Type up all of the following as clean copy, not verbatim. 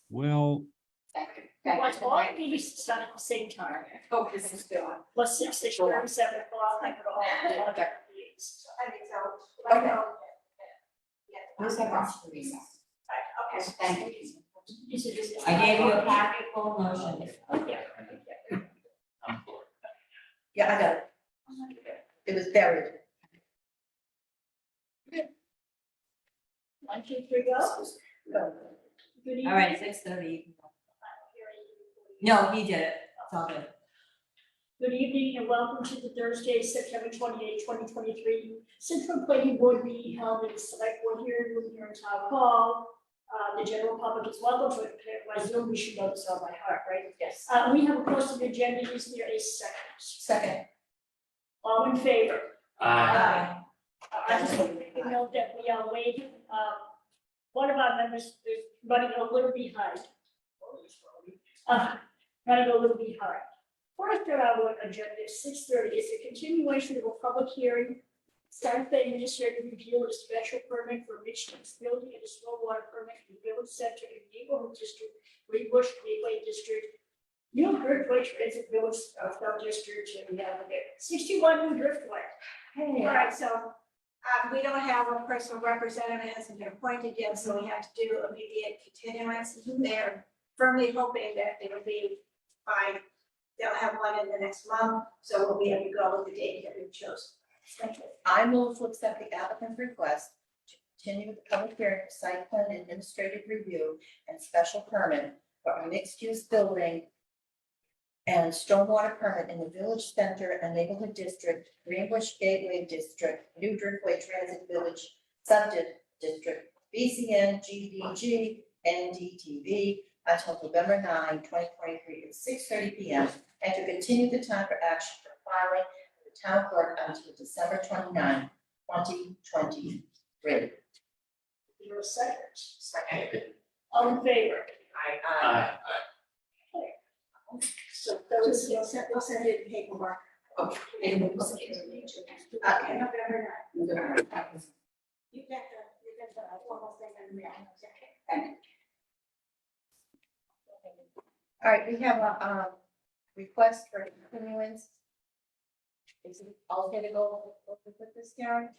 Well, What's all meetings done at the same time, Oh, this is good. plus 6:30, 7 o'clock, I could all other meetings. I think so. Okay. Yeah. Who's that wants to recess? Okay. Thank you. These are just. I gave you a packet full of motion. Yeah. Yeah, I got it. It was buried. 1, 2, 3, go. Go. Good evening. All right, 6:30. No, he did it. It's all good. Good evening and welcome to the Thursday, September 28, 2023 Central Planning Board meeting held in the Select Board hearing room here in Town Hall. The general public is welcome to it by Zoom. We should know this all by heart, right? Yes. We have a posted agenda. Is there a second? Second. All in favor? Aye. I just want to note that we are waiting. One of our members is running a little behind. Running a little behind. First on our agenda is 6:30 is a continuation of a public hearing. Site plan administrative review of a special permit for mixed-use building and a stormwater permit in the Village Center and Neighborhood District, Greenbush Gateway District, New Driftway Transit Village South District, and 61 New Driftway. All right, so, we don't have a personal representative, hasn't been appointed yet, so we have to do immediate continuance. They're firmly hoping that it'll be fine. They'll have one in the next month, so we'll be able to go with the date that we've chosen. I move to accept the applicant's request to continue the public hearing for site plan administrative review and special permit for a mixed-use building and stormwater permit in the Village Center and Neighborhood District, Greenbush Gateway District, New Driftway Transit Village Sub-District, BCN, GDG, NDTV, until November 9, 2023 at 6:30 p.m. and to continue the time for action for filing with the town clerk until December 29, 2023. You're a second. Second. All in favor? Aye. So those, They'll send it in paperwork. Okay. Okay, November 9th. You got the formal thing in the mail. Okay. All right, we have a request for continuance. Is it all okay to go with this, Karen?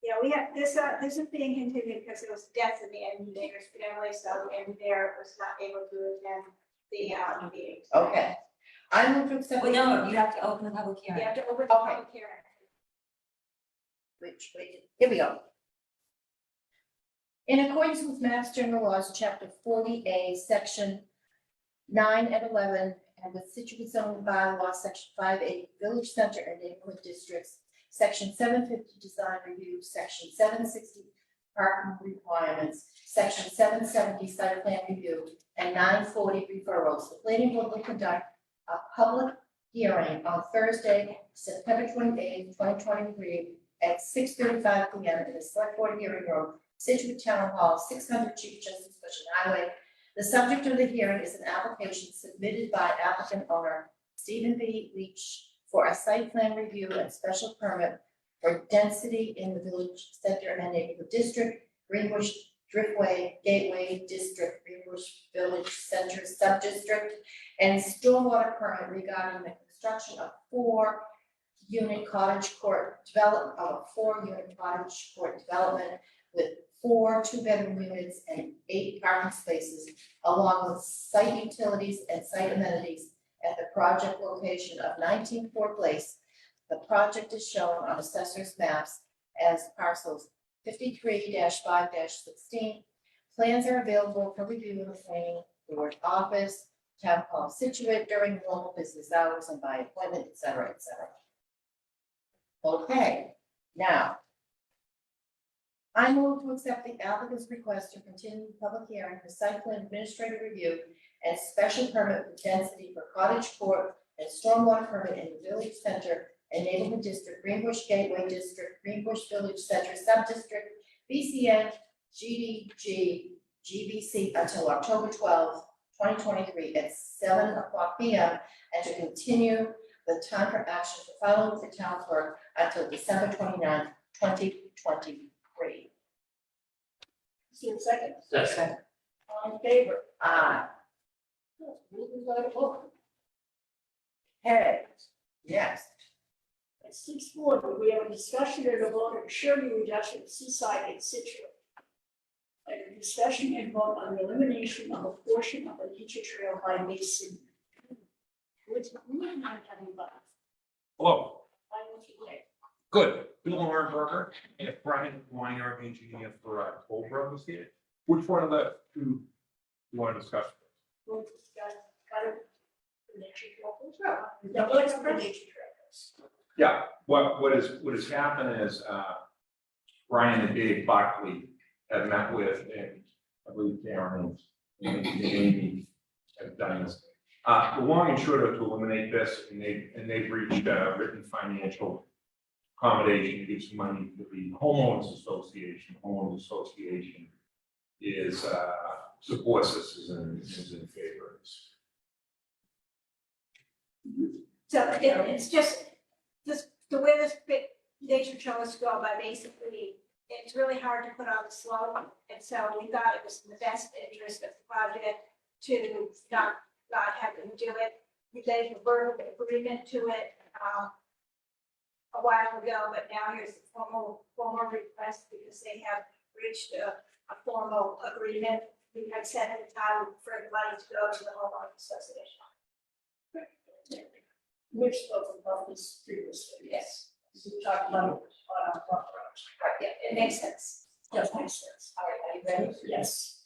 Yeah, we have, this is being continued because there was death in the engineer's family, so the engineer was not able to attend the meeting. Okay. I move to accept. Well, no, you have to open the public You hearing. have to open the public hearing. Wait, here we go. In accordance with Mass General Laws, Chapter 40A, Section 9 and 11, and with Scituate zoning bylaw, Section 5A, Village Center and Neighborhood Districts, Section 750 Design Review, Section 760 Parking Requirements, Section 770 Site Plan Review, and 940 Referrals, the planning board will conduct a public hearing on Thursday, September 28, 2023, at 6:35 p.m. in the Select Board Hearing Room, Scituate Town Hall, 600 Chief Justice Cushing Highway. The subject of the hearing is an application submitted by applicant owner Stephen B. Leach for a site plan review and special permit for density in the Village Center and Neighborhood District, Greenbush Driftway Gateway District, Greenbush Village Center Sub-District, and stormwater permit regarding the construction of 4-unit cottage court development with 4 2-bedroom units and 8 parking spaces, along with site utilities and site amenities at the project location of 19 Ford Place. The project is shown on assessor's maps as parcels 53-5-16. Plans are available for review in the planning board office, Town Hall Scituate during normal business hours and by appointment, et cetera, et cetera. Okay, now, I move to accept the applicant's request to continue the public hearing for site plan administrative review and special permit for density for cottage court and stormwater permit in the Village Center and Neighborhood District, Greenbush Gateway District, Greenbush Village Center Sub-District, BCN, GDG, GBC until October 12, 2023 at 7 o'clock p.m. and to continue the time for action for filing with the town clerk until December 29, 2023. See a second. second. All All in favor? Moving right along. Okay, yes. At 6:40, we have a discussion and a vote on surety reduction of Seaside and Scituate. And a discussion and vote on the elimination of a portion of the nature trail by Mason. Which, we are not talking about. Hello, Why don't you wait? good. Bill Hornberger, and Brian Weiner, engineer for Toll Brothers here. Which one of the two you want to discuss? We'll discuss kind of the nature trail. Yeah, let's the nature trails. Yeah, what has happened is, Brian and Dave Buckley have met with, and I believe Karen and Amy have done this. The long and short of it to eliminate this, and they've reached a written financial accommodation to give some money to the homeowners association. Homeowners association is, supports this, is in favor of this. So it's just, this, the way this nature trail is go by, basically, it's really hard to put on the slope. And so we thought it was in the best interest of the project to not have them do it. We gave a verbal agreement to it a while ago, but now here's the formal request because they have reached a formal agreement. We had set at a time for the money to go to the homeowners association. We've spoken about this previously. Yes. We talked about it on our front road. Yeah, it makes sense. Does make sense. All right, are you ready? Yes.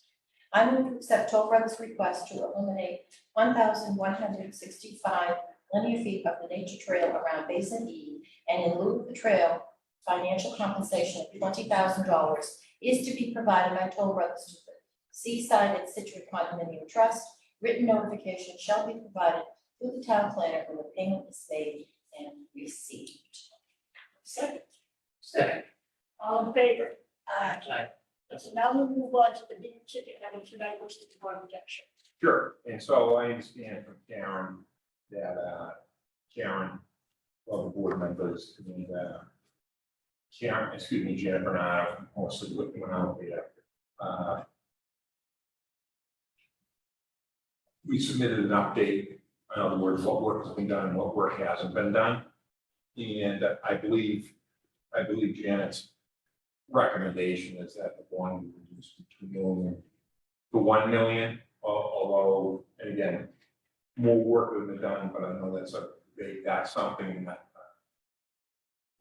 I move to accept Toll Brothers' request to eliminate 1,165 linear feet of the nature trail around Basin E, and in lieu of the trail, financial compensation of $20,000 is to be provided by Toll Brothers to the Seaside and Scituate Condominium Trust. Written notification shall be provided to the town planner when the payment is made and received. Second. Second. All in favor? Aye. So now we'll move on to the big ticket item tonight, which is the bond reduction. Sure, and so I understand from Karen that, well, the board members, and, Jennifer and I also looking out there. We submitted an update, in other words, what work has been done and what work hasn't been done. And I believe Janet's recommendation is that the bond be reduced from 2 million to 1 million, although, and again, more work has been done, but I know that's something that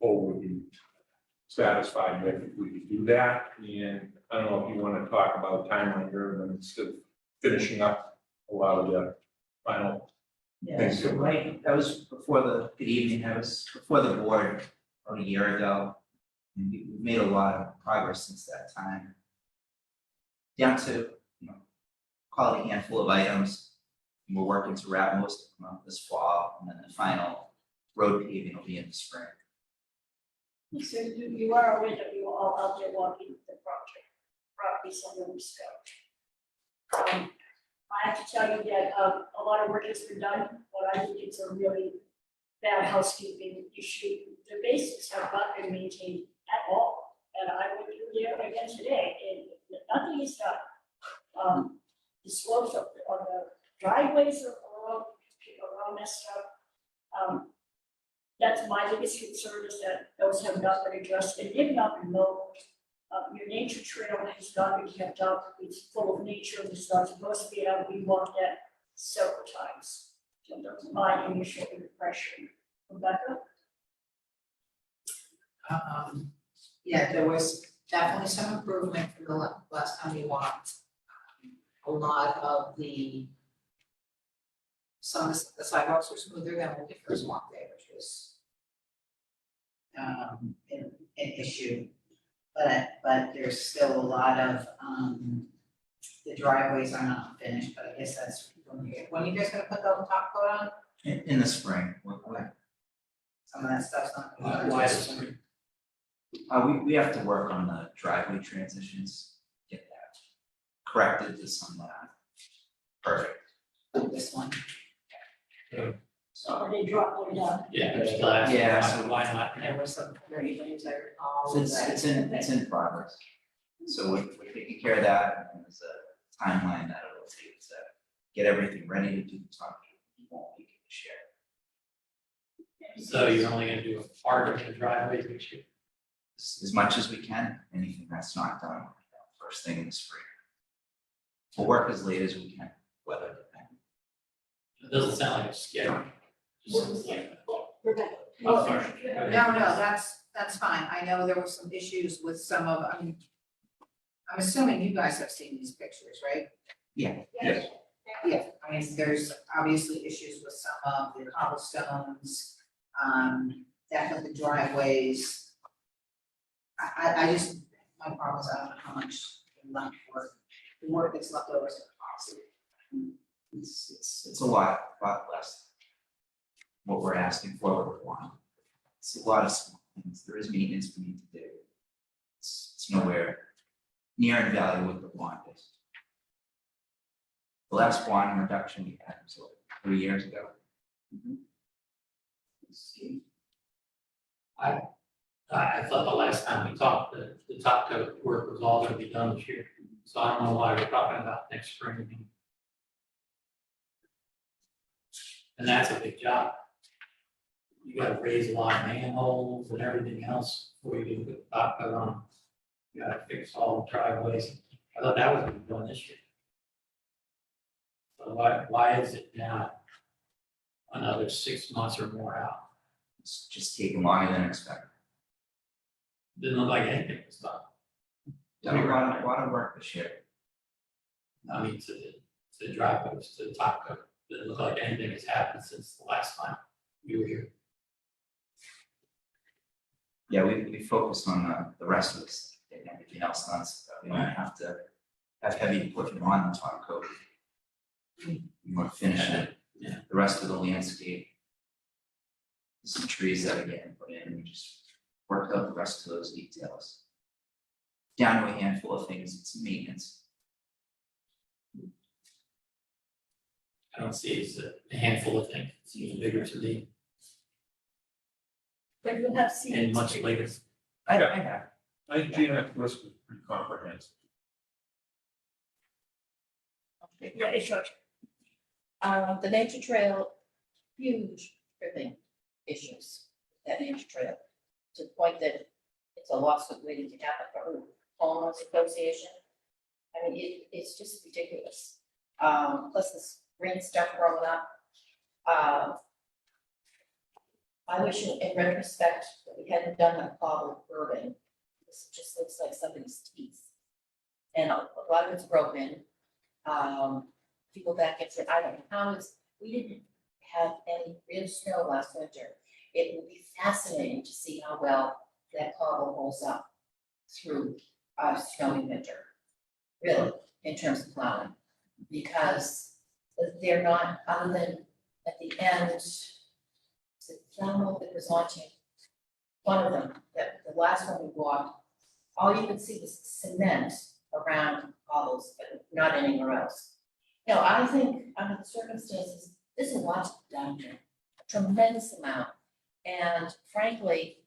Paul would be satisfied with if we could do that. And I don't know if you want to talk about timeline here and still finishing up a lot of the final. Yeah, so right, that was before good evening, that was before the board about a year ago. And we've made a lot of progress since that time. Down to, call it a handful of items. And we're working to wrap most of them up this fall, and then the final road paving will be in the spring. So you are aware that we were all out there walking the property somewhere we spoke. I have to tell you that a lot of work has been done, but I think it's a really bad housekeeping issue. The basics have not been maintained at all, and I went through there again today, and nothing is done. The slopes of the driveways are all messed up. That's my biggest concern, is that those have not been addressed and they've not been mowed. Your nature trail has not been kept up. It's full of nature. It's not supposed to be out. We walked that several times. So that's my initial impression. Rebecca? Yeah, there was definitely some improvement from the last time we walked. A lot of some of the sidewalks were smoother than when we first walked there, which was an issue. But there's still a lot of, the driveways are not finished, but I guess that's when you guys gonna put the top coat on? In the spring, Some of that stuff's not. why is it? We have to work on the driveway transitions, get that corrected to some perfect. This one. So they dropped it down. Yeah, there's glass. Yeah, so- Why not? There was some very things I recall. It's in progress. So we're taking care of that, and there's timeline that it'll take to get everything ready to do the top coat. We won't be able to share. So you're only gonna do a part of the driveway this year? As much as we can, anything that's not done first thing in the spring. We'll work as late as we can, weather depending. It doesn't sound like a scare. Just like, Rebecca. I'm sorry. No, that's fine. I know there were some issues with some of, I mean, I'm assuming you guys have seen these pictures, right? Yeah. Yes. Yeah, I mean, there's obviously issues with some of the cobblestones, definitely driveways. I just, my problem is I don't know how much left work, the work that's left over is gonna cost. It's a lot less what we're asking for with one. It's a lot of small things. There is maintenance we need to do. It's nowhere near in value what the bond is. The last bond reduction we had was what, 3 years ago. I thought the last time we talked, the top coat work was all gonna be done this year. So I don't know why we're talking about next spring. And that's a big job. You gotta raise a lot of manholes and everything else before you can put the top coat on. You gotta fix all the driveways. I thought that was gonna be done this year. So why is it now another 6 months or more out? It's just taking longer than expected. Didn't look like anything was done. Done a lot of work this year. I mean, to the driveways, to the top coat. Didn't look like anything has happened since the last time you were here. Yeah, we focused on the rest of this, getting everything else done, so that we don't have to have heavy equipment on the top coat. We want to finish it, Yeah. the rest of the landscape. Some trees that are getting put in, we just worked out the rest of those details. Down to a handful of things, it's maintenance. I don't see it as a handful of things. It's even bigger to me But you'll have seen. and much later. I have. I think Janet's list was pretty comprehensive. Yeah, it's your The nature trail, huge tripping issues, that nature trail, to the point that it's a lawsuit waiting to happen for homeowners association. I mean, it's just ridiculous. Plus this rain stuff growing up. I wish in retrospect that we hadn't done that cobble curbing. This just looks like somebody's teeth. And a lot of it's broken. People back into, I don't know how we didn't have any real snow last winter. It would be fascinating to see how well that cobble holds up through a snowy winter. Really, in terms of plowing, because they're not, other than at the end, the plow that was launching, one of them, the last one we walked, all you could see was cement around cobbles, but not anywhere else. No, I think under the circumstances, there's a lot to be done here, a tremendous amount. And frankly,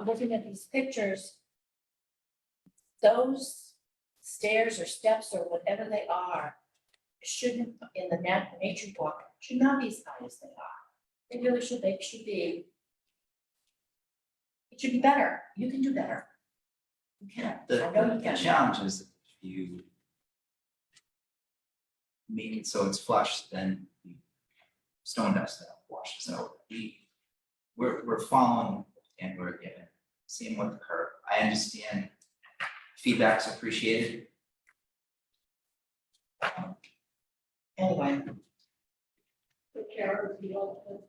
looking at these pictures, those stairs or steps or whatever they are, shouldn't, in the nature walk, should not be as high as they are. They really should, it should be better. You can do better. You can, I know you The can. challenge is if you make it so it's flush, then the stone dust that washes out. We're following and we're getting, seeing what the curve. I understand feedback's appreciated. Anyway, the care of the old.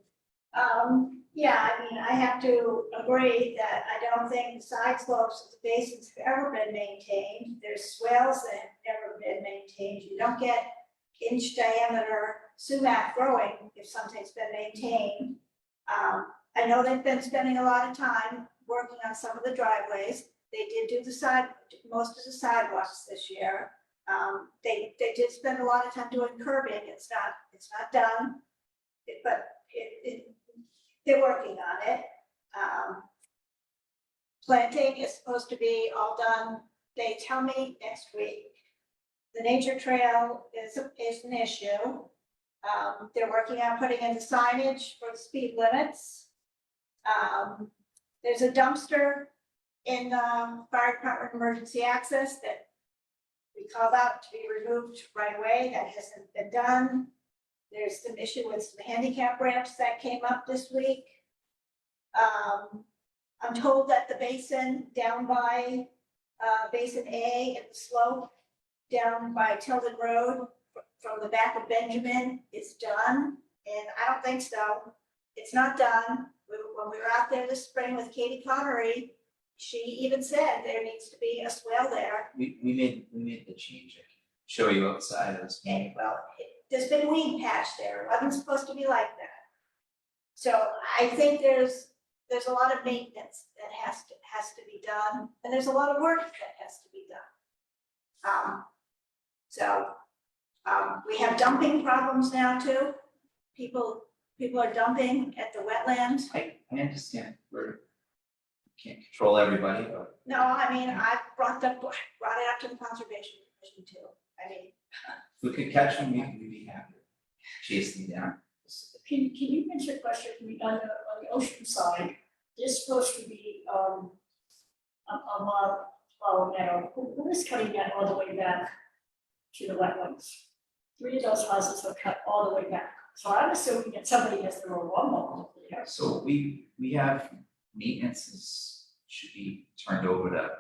Yeah, I mean, I have to agree that I don't think the side slopes of the basins have ever been maintained. There's swales that have never been maintained. You don't get inch diameter sumac growing if something's been maintained. I know they've been spending a lot of time working on some of the driveways. They did do most of the sidewalks this year. They did spend a lot of time doing curbing. It's not done. But they're working on it. Planting is supposed to be all done, they tell me, next week. The nature trail is an issue. They're working on putting in the signage for the speed limits. There's a dumpster in the fire department emergency access that we called out to be removed right away. That hasn't been done. There's some issue with some handicap ramps that came up this week. I'm told that the basin down by, Basin A and the slope down by Tilden Road from the back of Benjamin is done, and I don't think so. It's not done. When we were out there this spring with Katie Connery, she even said there needs to be a swale there. We made the change. I can show you outside of this. And well, there's been weed patch there. It wasn't supposed to be like that. So I think there's a lot of maintenance that has to be done, and there's a lot of work that has to be done. We have dumping problems now too. People are dumping at the wetlands. I understand, can't control everybody, but No, I mean, I brought it up to the conservation commission too. I mean, if we could catch them, we'd be happy to chase them down. Can you answer a question for me on the ocean side? There's supposed to be, a flower meadow. Who is cutting that all the way back to the wetlands? 3 of those houses are cut all the way back. So I'm assuming that somebody has their own lawnmower there. So we have should be turned over to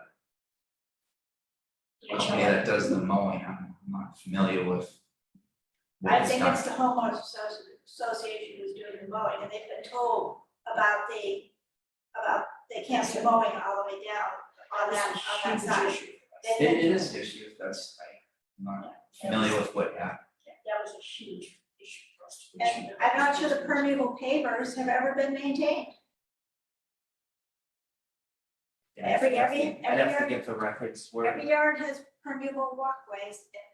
a company that does the mowing. I'm not familiar with. what I is think done. it's the homeowners association who's doing the mowing, and they've been told about they can't do mowing all the way down on that side. They've It been- is an issue, if that's, I'm not familiar with what happened. That was a huge issue for us. And I'm not sure the permeable pavers have ever been maintained. Every I'd have to yard- get the records Every yard has permeable walkways, and,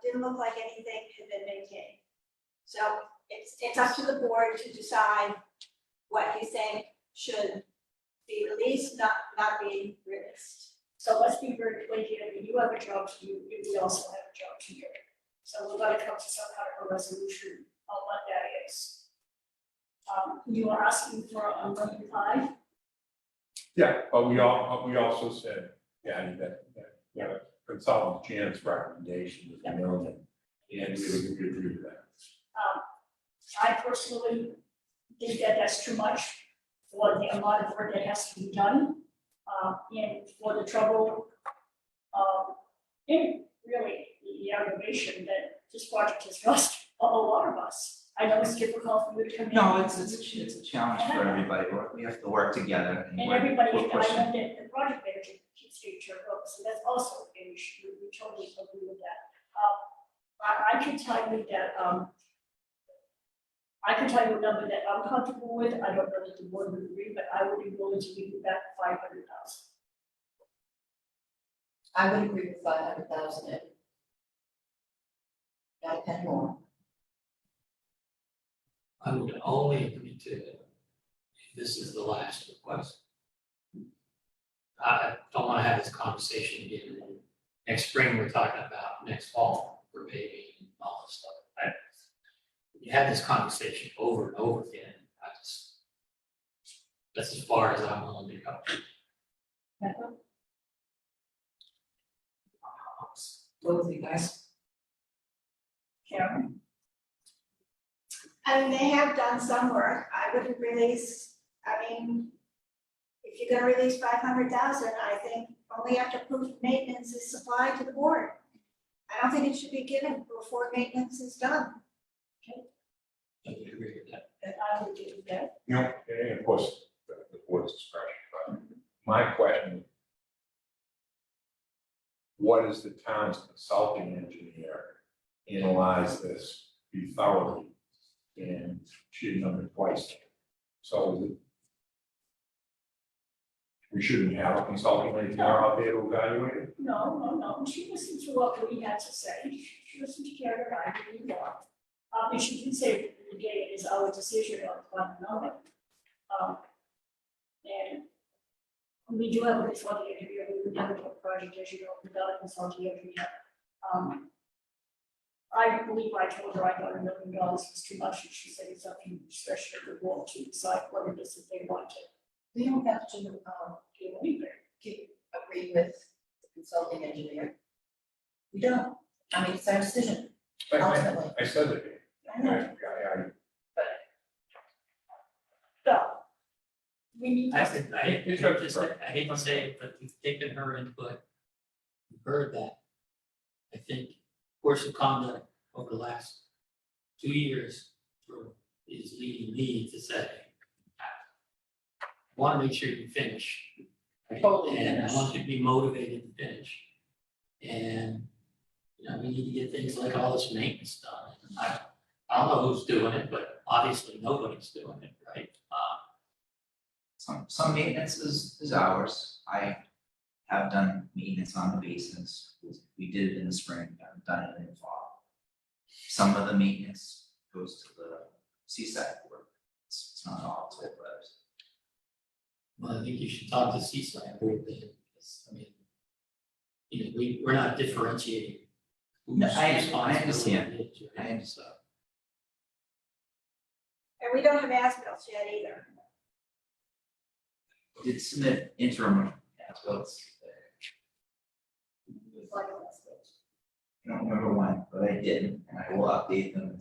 didn't look like anything had been maintained. So it's up to the board to decide what you think should be released, not be released. So let's be very clear here, you have a job to do, we also have a job to do. So we're gonna come to some kind of a resolution on what that is. You are asking for a $1.5 million. Yeah, but we also said, that consultant Jan's recommendation was $1 million, and we would agree with that. I personally think that that's too much for the amount of work that has to be done, and for the trouble, and really the aggravation that this project has caused a lot of us. I know it's difficult for you to come in. No, it's a challenge for everybody, we have to work together and And we're everybody, I pushing. know that the project manager keeps getting turned over, so that's also an issue, we totally agree with that. I can tell you that, I can tell you a number that I'm comfortable with, I don't know that the board would agree, but I would be willing to give you back 500,000. I would agree with 500,000. Not a penny more. I would only agree to it if this is the last request. I don't wanna have this conversation again. Next spring, we're talking about next fall for paving and all this stuff. You had this conversation over and over again. That's as far as I'm willing to go. Both of you guys. Karen? I mean, they have done some work. I wouldn't release, if you're gonna release 500,000, I think only after proof of maintenance is supplied to the board. I don't think it should be given before maintenance is done. I would agree with that. And I would do that. And of course, the board's discretion, but my question, what is the town's consulting engineer analyze this thoroughly? And she didn't know it twice. So we shouldn't have a consulting engineer out there to evaluate it? No, she listened to what we had to say, she listened to Karen and I, really well. And she did say, again, it is our decision on the number. And we do have a consulting engineer, we would never do a project, as you know, without a consulting engineer. I believe I told her I thought $1 million was too much, and she said it's up to the discretion of the board to decide what it is that they want to We don't have to, do anything. agree with the consulting engineer. We don't, I mean, it's our decision, ultimately. I said it. I know. So, we need I to, said, I hate to say it, but we've taken her input. We've heard that. I think course of conduct over the last 2 years is leading me to say, I want to make sure you finish. right? Totally And I finish. want you to be motivated to finish. And, you know, we need to get things like all this maintenance done. And I don't know who's doing it, but obviously nobody's doing it, right? Some maintenance is ours. I have done maintenance on the basins. We did it in the spring, I've done it in the fall. Some of the maintenance goes to the seaside board. It's not all to it, but Well, I think you should talk to Seaside Board then, because, I mean, you know, we're not differentiating who's No, I responsible. understand. it is, I right? understand. So, And we don't have as-built yet either. did submit interim as well as. I don't remember when, but I did, and I will update them.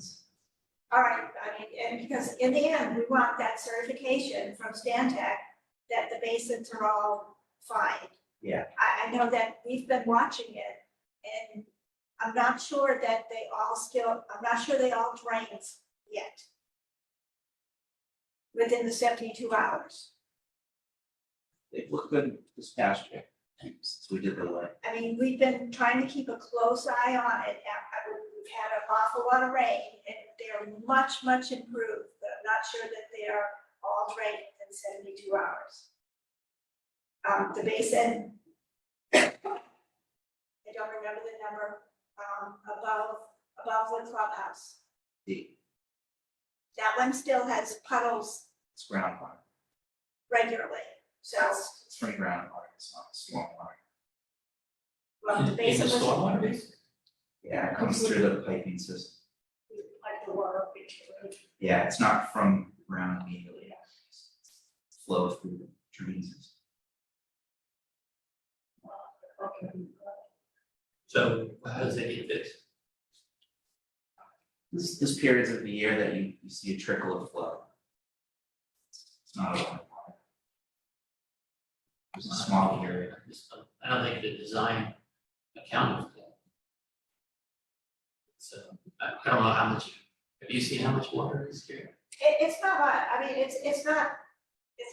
All right, I mean, and because in the end, we want that certification from Stantec that the basins are all fine. Yeah. I know that we've been watching it, and I'm not sure that I'm not sure they all drains yet. Within the 72 hours. They look good this past year, since we did the one. I mean, we've been trying to keep a close eye on it. We've had an awful lot of rain, and they're much, much improved, but I'm not sure that they are all drained in 72 hours. The basin, I don't remember the number, above the clubhouse. That one still has puddles It's groundwater, regularly, so, it's spring groundwater, it's not storm water. well, In the the basin was. stormwater basin? Yeah, it comes through the piping system. like the water up into it. Yeah, it's not from the ground immediately. It's flow through the drain system. Okay. So how does that get fixed? This periods of the year that you see a trickle of flow. It's not a lot of water. It's a small area. I don't think the design accounted for that. So I don't know how much, have you seen how much water is here? It's not a lot, I mean, it's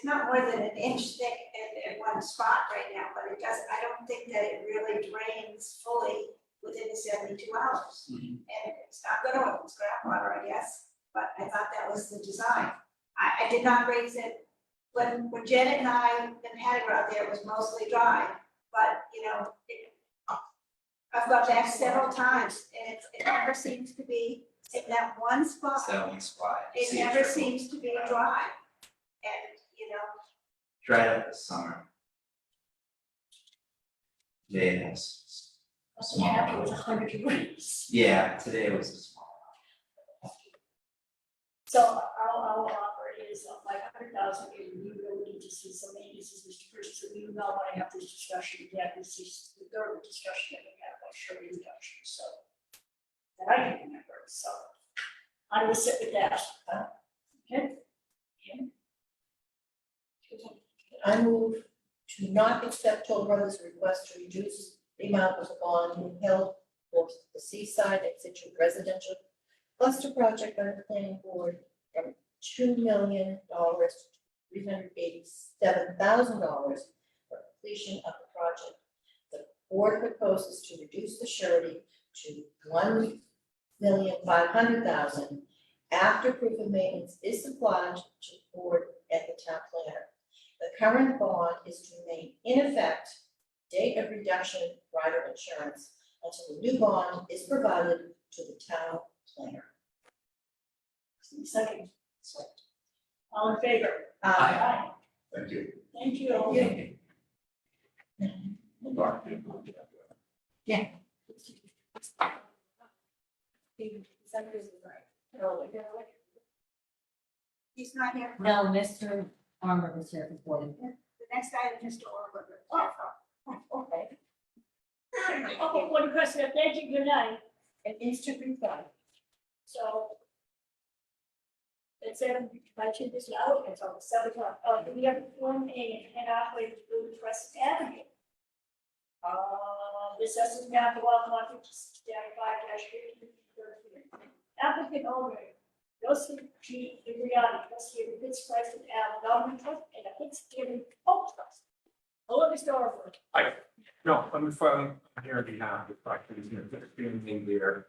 not more than an inch thick in one spot right now, but I don't think that it really drains fully within the 72 hours. Mhm. And it's not gonna, it's groundwater, I guess, but I thought that was the design. I did not raise it, when Janet and I and Patty were out there, it was mostly dry, but, you know, I've gone back several times, and it never seems to be, in that one spot. It's that one spot. You It see a never trickle. seems to be dry. And, you know, Dried up this summer. Today it has a small. Yeah, it was 100 degrees. Yeah, today it was a small. So our offer is like 100,000, and we will need to see some maintenance, Mr. Purchase, and we will not want to have this discussion again, this is the third discussion that we have about Sherry reduction, so. That I can remember, so I will sit with that. Okay? I move to not accept Toll Brothers' request to reduce the amount of the bond held for the Seaside and Scituate residential cluster project by the planning board from $2,387,000 for completion of the project. The board proposes to reduce the surety to $1,500,000 after proof of maintenance is supplied to the board at the town planner. The current bond is to remain in effect, date of reduction, rider insurance, until a new bond is provided to the town planner. Second. All in favor? Aye. Thank you. Thank you. He's not here. No, Mr. Armor was here before. The next item is Mr. Orwood. Okay. Okay, Board President, thank you, good night. And instant reply. So. It's 7, by 2 this hour, it's on 7 o'clock. We have Form A and halfway to Blue Crest Avenue. This is now the one market, -5-15. Applicant owner, Joseph G. Iriani, trustee of the Pitts Crescent Ave Development Trust and the Pitts Given Hope Trust. Hello, Mr. Orford. No, I'm here on behalf of the property, being there.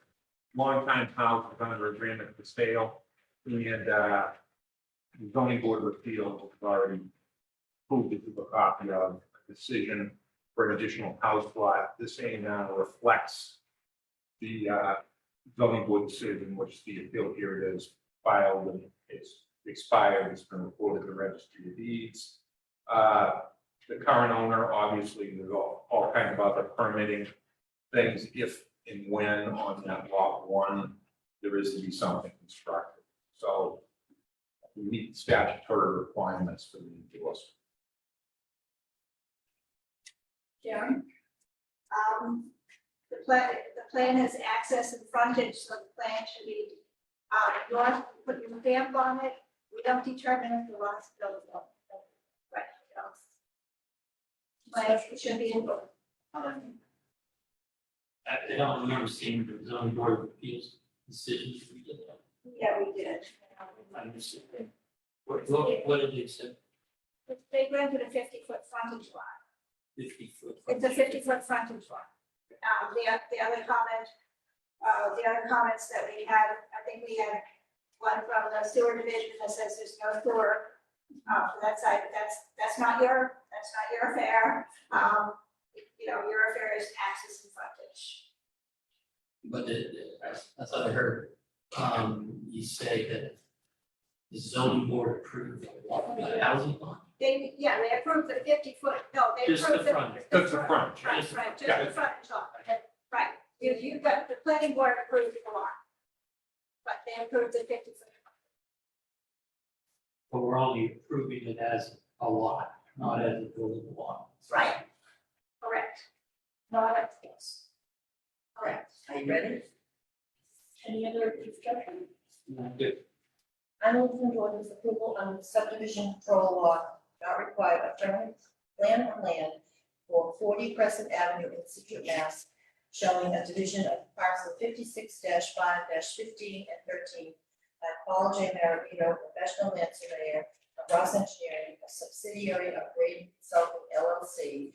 Longtime house was under agreement for sale. And the zoning board of appeals has already approved it to a copy of a decision for an additional house lot. This now reflects the zoning board decision, which the appeal period is filed and it's expired. It's been reported to the registry of deeds. The current owner, obviously, there's all kinds of other permitting things if and when on that lot one, there is to be something constructed. So we meet statutory requirements for the endorsement. Sharon? The plan has access and frontage, so the plan should be, north, put your stamp on it. We don't determine if the lot's buildable. Right, but it should be in book. I don't remember seeing the zoning board of appeals decisions. We did that. Yeah, we did. I understand. What did they say? They granted a 50-foot frontage lot. 50 foot? It's a 50-foot frontage lot. The other comments that we had, I think we had one from the sewer division that says there's no sewer for that side, but that's not your affair. Your affair is access and frontage. But I thought I heard, you say that the zoning board approved the housing lot. They approved the 50-foot, no, they Just the approved front. That's the front. Right, just the frontage lot. Right, you've got, the planning board approved the lot. But they approved the 50-foot. But we're only approving it as a lot, not as a buildable lot. Right. Correct. Not yes. Correct. Are you ready? Any other discussion? Good. I move to endorse this approval under the subdivision control law, not required a permanent plan of land for 40 Crescent Avenue in Scituate, Mass, showing a division of parcel 56-5-15 and 13 by Paul J. Maravito, professional land surveyor of Ross Engineering, a subsidiary of Braden Consulting LLC,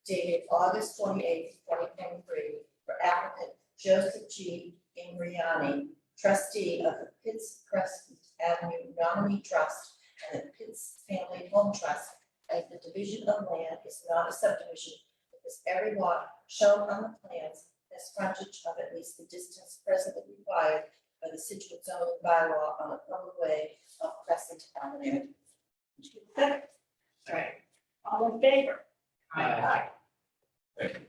dated August 28, 2023, for applicant Joseph G. Ingriani, trustee of the Pitts Crescent Avenue Nominee Trust and the Pitts Family Home Trust, as the division of land is not a subdivision, because every lot shown on the plans has frontage of at least the distance presently required by the Scituate zoning bylaw on a public way of Crescent Avenue. Right. All in favor? Aye. Thank you.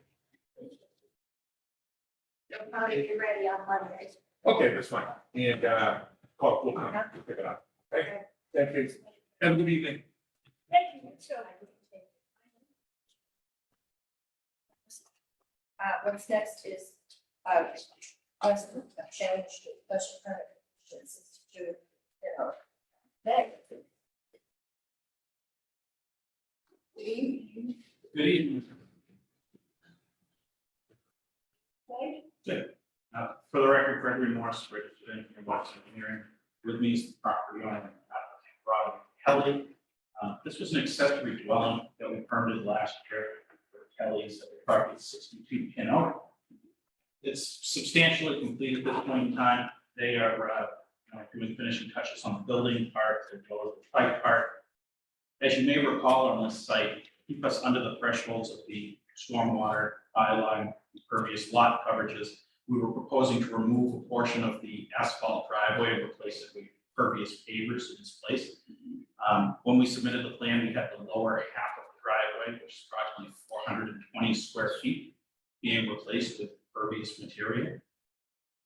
You'll probably be ready on Monday. Okay, that's fine. And we'll come pick it up. Okay, thank you. Have a good evening. Thank you, so. What's next is, resident change to special permit conditions to, Good evening. Okay. For the record, Gregory Morris, representing from Boston Engineering, with me is the property owner, Robin Kelly. This was an accessory dwelling that we permitted last year for Kelly's at the property 62 Pino. It's substantially complete at this point in time. They are doing finishing touches on the building part as well as the pipe part. As you may recall on this site, keep us under the thresholds of the stormwater bylaw, impervious lot coverages. We were proposing to remove a portion of the asphalt driveway and replace it with pervious pavers in its place. When we submitted the plan, we had the lower half of the driveway, which is approximately 420 square feet, being replaced with pervious material.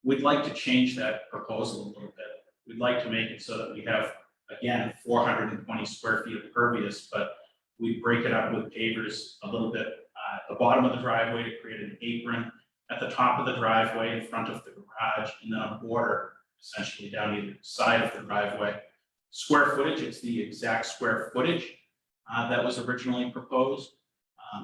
we'd like to change that proposal a little bit. We'd like to make it so that we have, again, 420 square feet of pervious, but we break it up with pavers a little bit. At the bottom of the driveway to create an apron, at the top of the driveway in front of the garage, and then a border essentially down either side of the driveway. Square footage, it's the exact square footage that was originally proposed.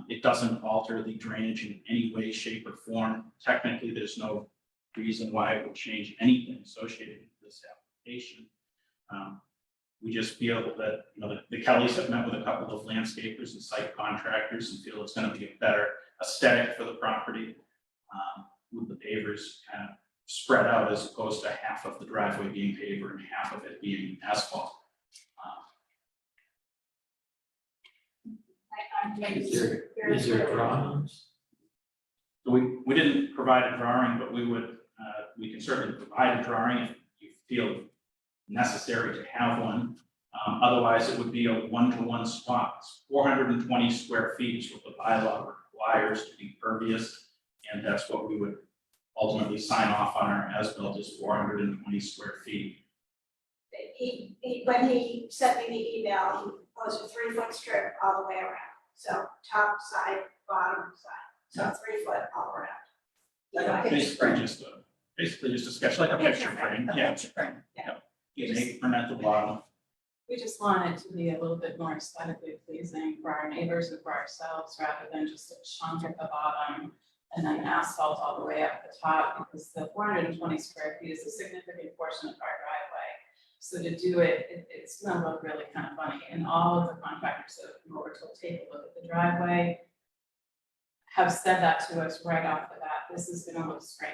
It doesn't alter the drainage in any way, shape, or form. Technically, there's no reason why it would change anything associated with this application. We just feel that, you know, the Kellys have met with a couple of landscapers and site contractors and feel it's gonna be a better aesthetic for the property, with the pavers kind of spread out as opposed to half of the driveway being paver and half of it being asphalt. Is there drawings? So we didn't provide a drawing, but we can certainly provide a drawing if you feel necessary to have one. Otherwise, it would be a one-to-one swap. It's 420 square feet is what the bylaw requires to be pervious, and that's what we would ultimately sign off on our as-built is 420 square feet. When he sent me the email, he posted a 3-foot strip all the way around. So top side, bottom side, so 3 foot all around. Like a picture frame. Basically just a sketch, like a picture frame, yeah. Picture frame. You make it at the bottom. We just want it to be a little bit more aesthetically pleasing for our neighbors and for ourselves, rather than just a chunk at the bottom and then asphalt all the way up the top, because the 420 square feet is a significant portion of our driveway. So to do it, it's gonna look really kind of funny, and all of the contractors that have come over to take a look at the driveway have said that to us right off the bat, this is gonna look strange.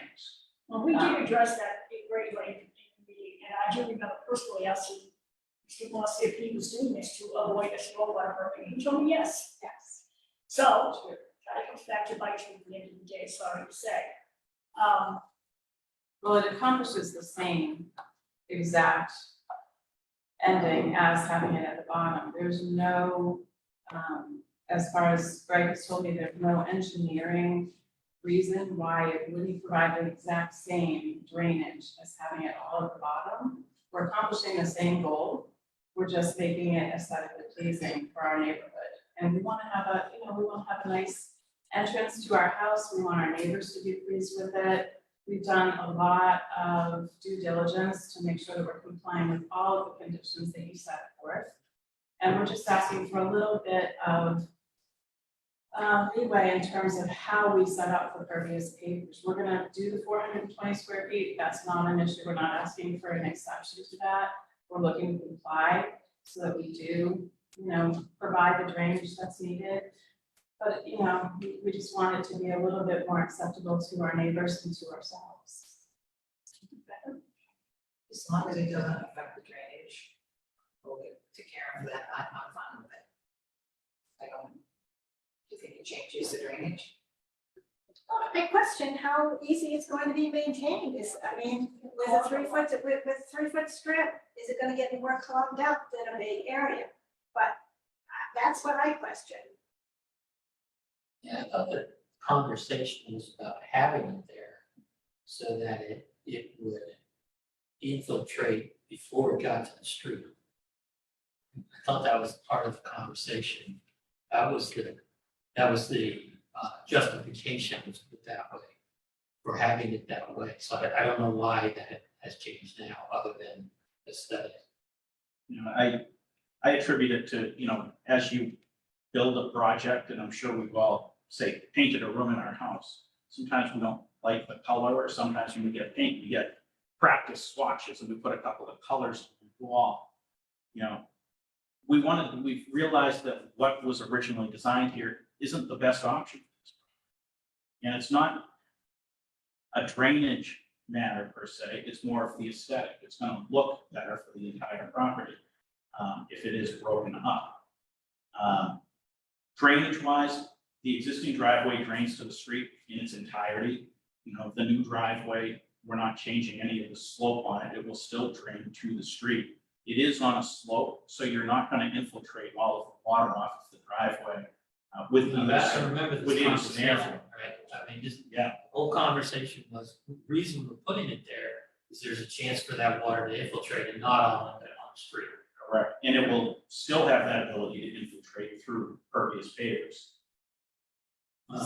Well, we did address that in great length in the meeting, and I do remember personally asking Mr. Moss if he was doing this to avoid a stormwater permit. He told me yes. Yes. So that comes back to bite you at the end of the day, sorry to say. Well, it accomplishes the same exact ending as having it at the bottom. There's no, as far as Greg has told me, there's no engineering reason why it wouldn't provide the exact same drainage as having it all at the bottom. We're accomplishing the same goal. We're just making it aesthetically pleasing for our neighborhood. And we want to have a, we want to have a nice entrance to our house. We want our neighbors to be pleased with it. We've done a lot of due diligence to make sure that we're complying with all of the conditions that you set forth. And we're just asking for a little bit of leeway in terms of how we set up the pervious pavers. We're gonna do the 420 square feet. That's not an issue. We're not asking for an exception to that. We're looking to comply so that we do, provide the drainage that's needed. But, we just want it to be a little bit more acceptable to our neighbors and to ourselves. As long as it doesn't affect the drainage, we'll take care of that, I'm fine with it. Do you think it changes the drainage? I question how easy it's going to be maintained with a 3 foot, with 3 foot strip, is it gonna get any more clogged up than a big area? But that's what I question. Yeah, I thought the conversation was about having it there so that it would infiltrate before it got to the street. I thought that was part of the conversation. That was the justification, was put that way, for having it that way. So I don't know why that has changed now, other than aesthetic. I attribute it to, as you build a project, and I'm sure we've all, say, painted a room in our house. Sometimes we don't like the color, or sometimes when we get paint, we get practice swatches, and we put a couple of colors on the wall. We've realized that what was originally designed here isn't the best option. And it's not a drainage matter per se, it's more of the aesthetic. It's gonna look better for the entire property if it is broken up. Drainage wise, the existing driveway drains to the street in its entirety. The new driveway, we're not changing any of the slope on it, it will still drain to the street. It is on a slope, so you're not gonna infiltrate all of the water off of the driveway with I remember with this either conversation, scenario. right? I mean, just Yeah, whole conversation was, the reason we're putting it there is there's a chance for that water to infiltrate and not all end up on the street. Correct, and it will still have that ability to infiltrate through pervious pavers.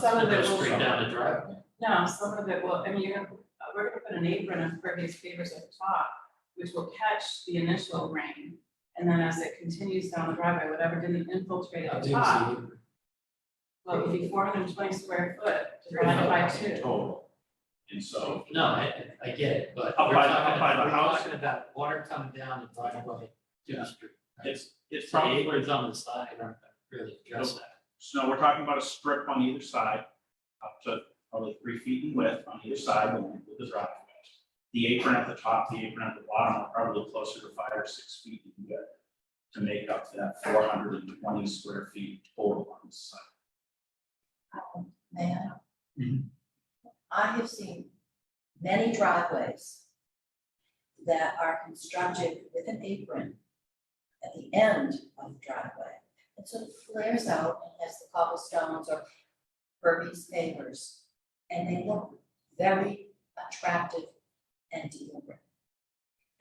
Some of And go it will- straight down the driveway. No, some of it will, I mean, we're gonna put an apron of pervious pavers at the top, which will catch the initial rain. And then as it continues down the driveway, whatever didn't infiltrate I at the didn't top, see it. well, it would be 420 square foot divided by two. Total. And so, No, I get it, but Up we're by the- talking up by the about, we're house? talking about water coming down the driveway to the street. it's So the probably, aprons on the side aren't gonna really address that. so we're talking about a strip on either side, up to probably 3 feet in width on either side with the driveway. The apron at the top, the apron at the bottom are probably closer to 5 or 6 feet you can get to make up that 420 square feet total on the site. Man. Mhm. I have seen many driveways that are constructed with an apron at the end of the driveway. It sort of flares out and has the cobblestones or pervious pavers. And they look very attractive and deliberate,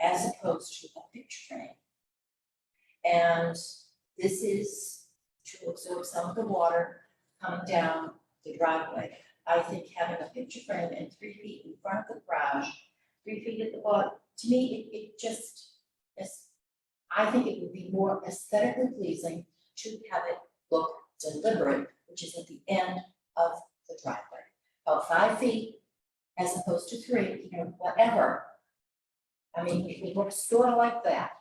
as opposed to a picture frame. And this is to absorb some of the water coming down the driveway. I think having a picture frame and 3 feet in front of the garage, 3 feet at the bottom, to me, it just is, I think it would be more aesthetically pleasing to have it look deliberate, which is at the end of the driveway. About 5 feet as opposed to 3, whatever. I mean, it looks sort of like that.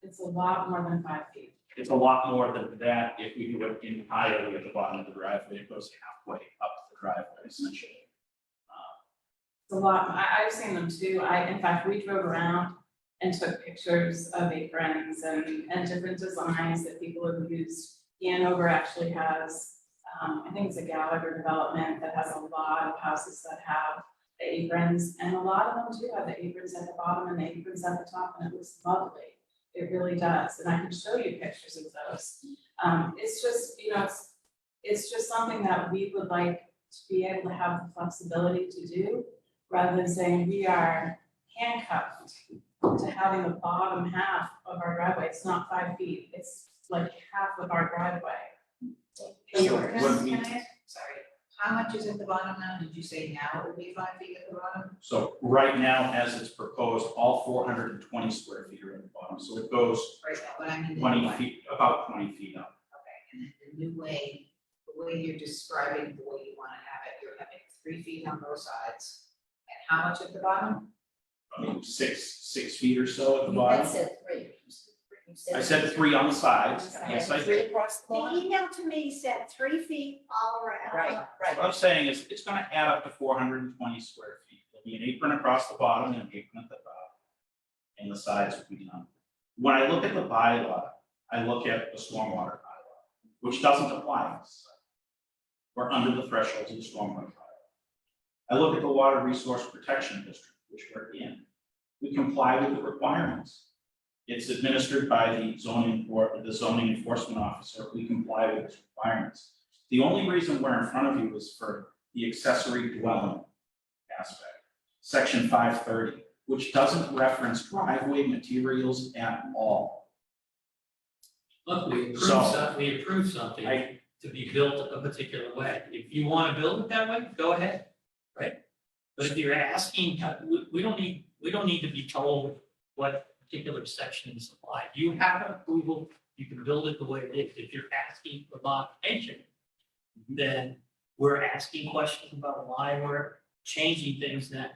It's a lot more than 5 feet. It's a lot more than that if we do it entirely at the bottom of the driveway, it goes halfway up the driveway essentially. It's a lot, I've seen them too, in fact, we drove around and took pictures of aprons and different designs that people have used. Hanover actually has, I think it's a Gallagher development that has a lot of houses that have the aprons, and a lot of them do have the aprons at the bottom and the aprons at the top, and it looks lovely. It really does, and I can show you pictures of those. It's just, it's just something that we would like to be able to have the flexibility to do, rather than saying we are handcuffed to having the bottom half of our driveway. It's not 5 feet, it's like half of our driveway. What we- Can I ask, sorry, how much is at the bottom now? Did you say now it would be 5 feet at the bottom? So right now, as it's proposed, all 420 square feet are at the bottom, so it goes Right now, but I mean. the new 20 way. feet, about 20 feet up. Okay, and then the new way, the way you're describing the way you wanna have it, you're having 3 feet on both sides. And how much at the bottom? I mean, 6 feet or so at the You had bottom. said 3. You I said 3 on the sides, yes, I 3 did. across the The bottom. email to me said 3 feet all around. Right, right. What I'm saying is, it's gonna add up to 420 square feet. There'll be an apron across the bottom and an apron at the top. And the sides will be done. When I look at the bylaw, I look at the stormwater bylaw, which doesn't apply on this site. We're under the thresholds of the stormwater bylaw. I look at the water resource protection district, which we're in. We comply with the requirements. It's administered by the zoning enforcement officer. We comply with its requirements. The only reason we're in front of you is for the accessory dwelling aspect, section 530, which doesn't reference driveway materials at all. Look, So- we approved something I- to be built a particular way. If you wanna build it that way, go ahead, right? But if you're asking, we don't need to be told what particular sections apply. You have approval, you can build it the way it is. If you're asking for modification, then we're asking questions about why we're changing things now.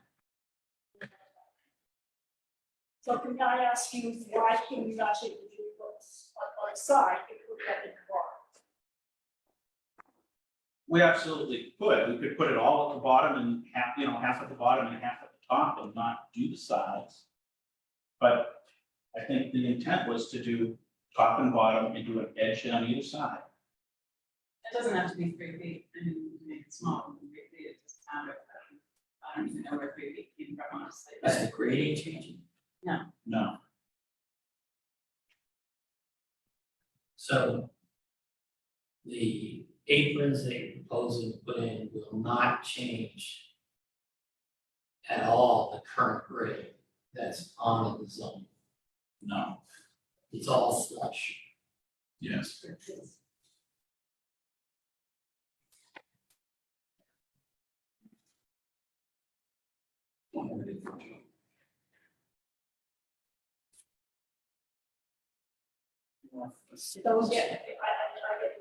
So can I ask you, why can you not take the 3 foot on side and put that in the bar? We absolutely could. We could put it all at the bottom and half at the bottom and half at the top and not do the sides. But I think the intent was to do top and bottom and do an edge on either side. It doesn't have to be 3 feet, I mean, you can make it smaller than 3 feet, it doesn't matter. I don't even know where 3 feet came from, honestly, Is but the grading changing? No. So the aprons that you're proposing to put in will not change at all the current grade that's on the zone. No, It's all slush. yes. Those, yeah, I get it.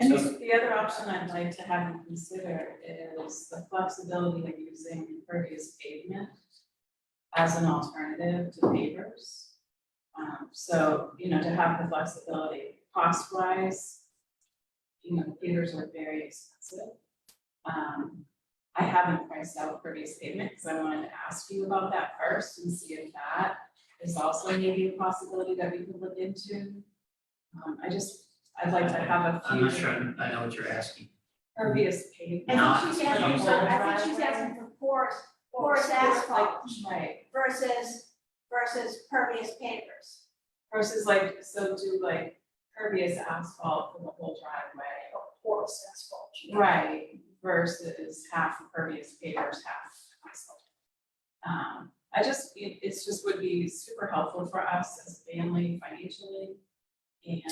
And the other option I'd like to have you consider is the flexibility of using impervious pavement as an alternative to pavers. So, you know, to have the flexibility cost wise, you know, pavers are very expensive. I haven't priced out pervious pavement because I wanted to ask you about that first and see if that is also maybe a possibility that we could look into. I'd like to have a I'm few not sure, I know what you're asking. pervious pavement. I think she's Not asking, using- I think she's asking for porous asphalt Right, versus pervious pavers. versus like, so do like pervious asphalt for the whole driveway. Porous asphalt. Right, versus half pervious pavers, half asphalt. It's just would be super helpful for us as a family financially and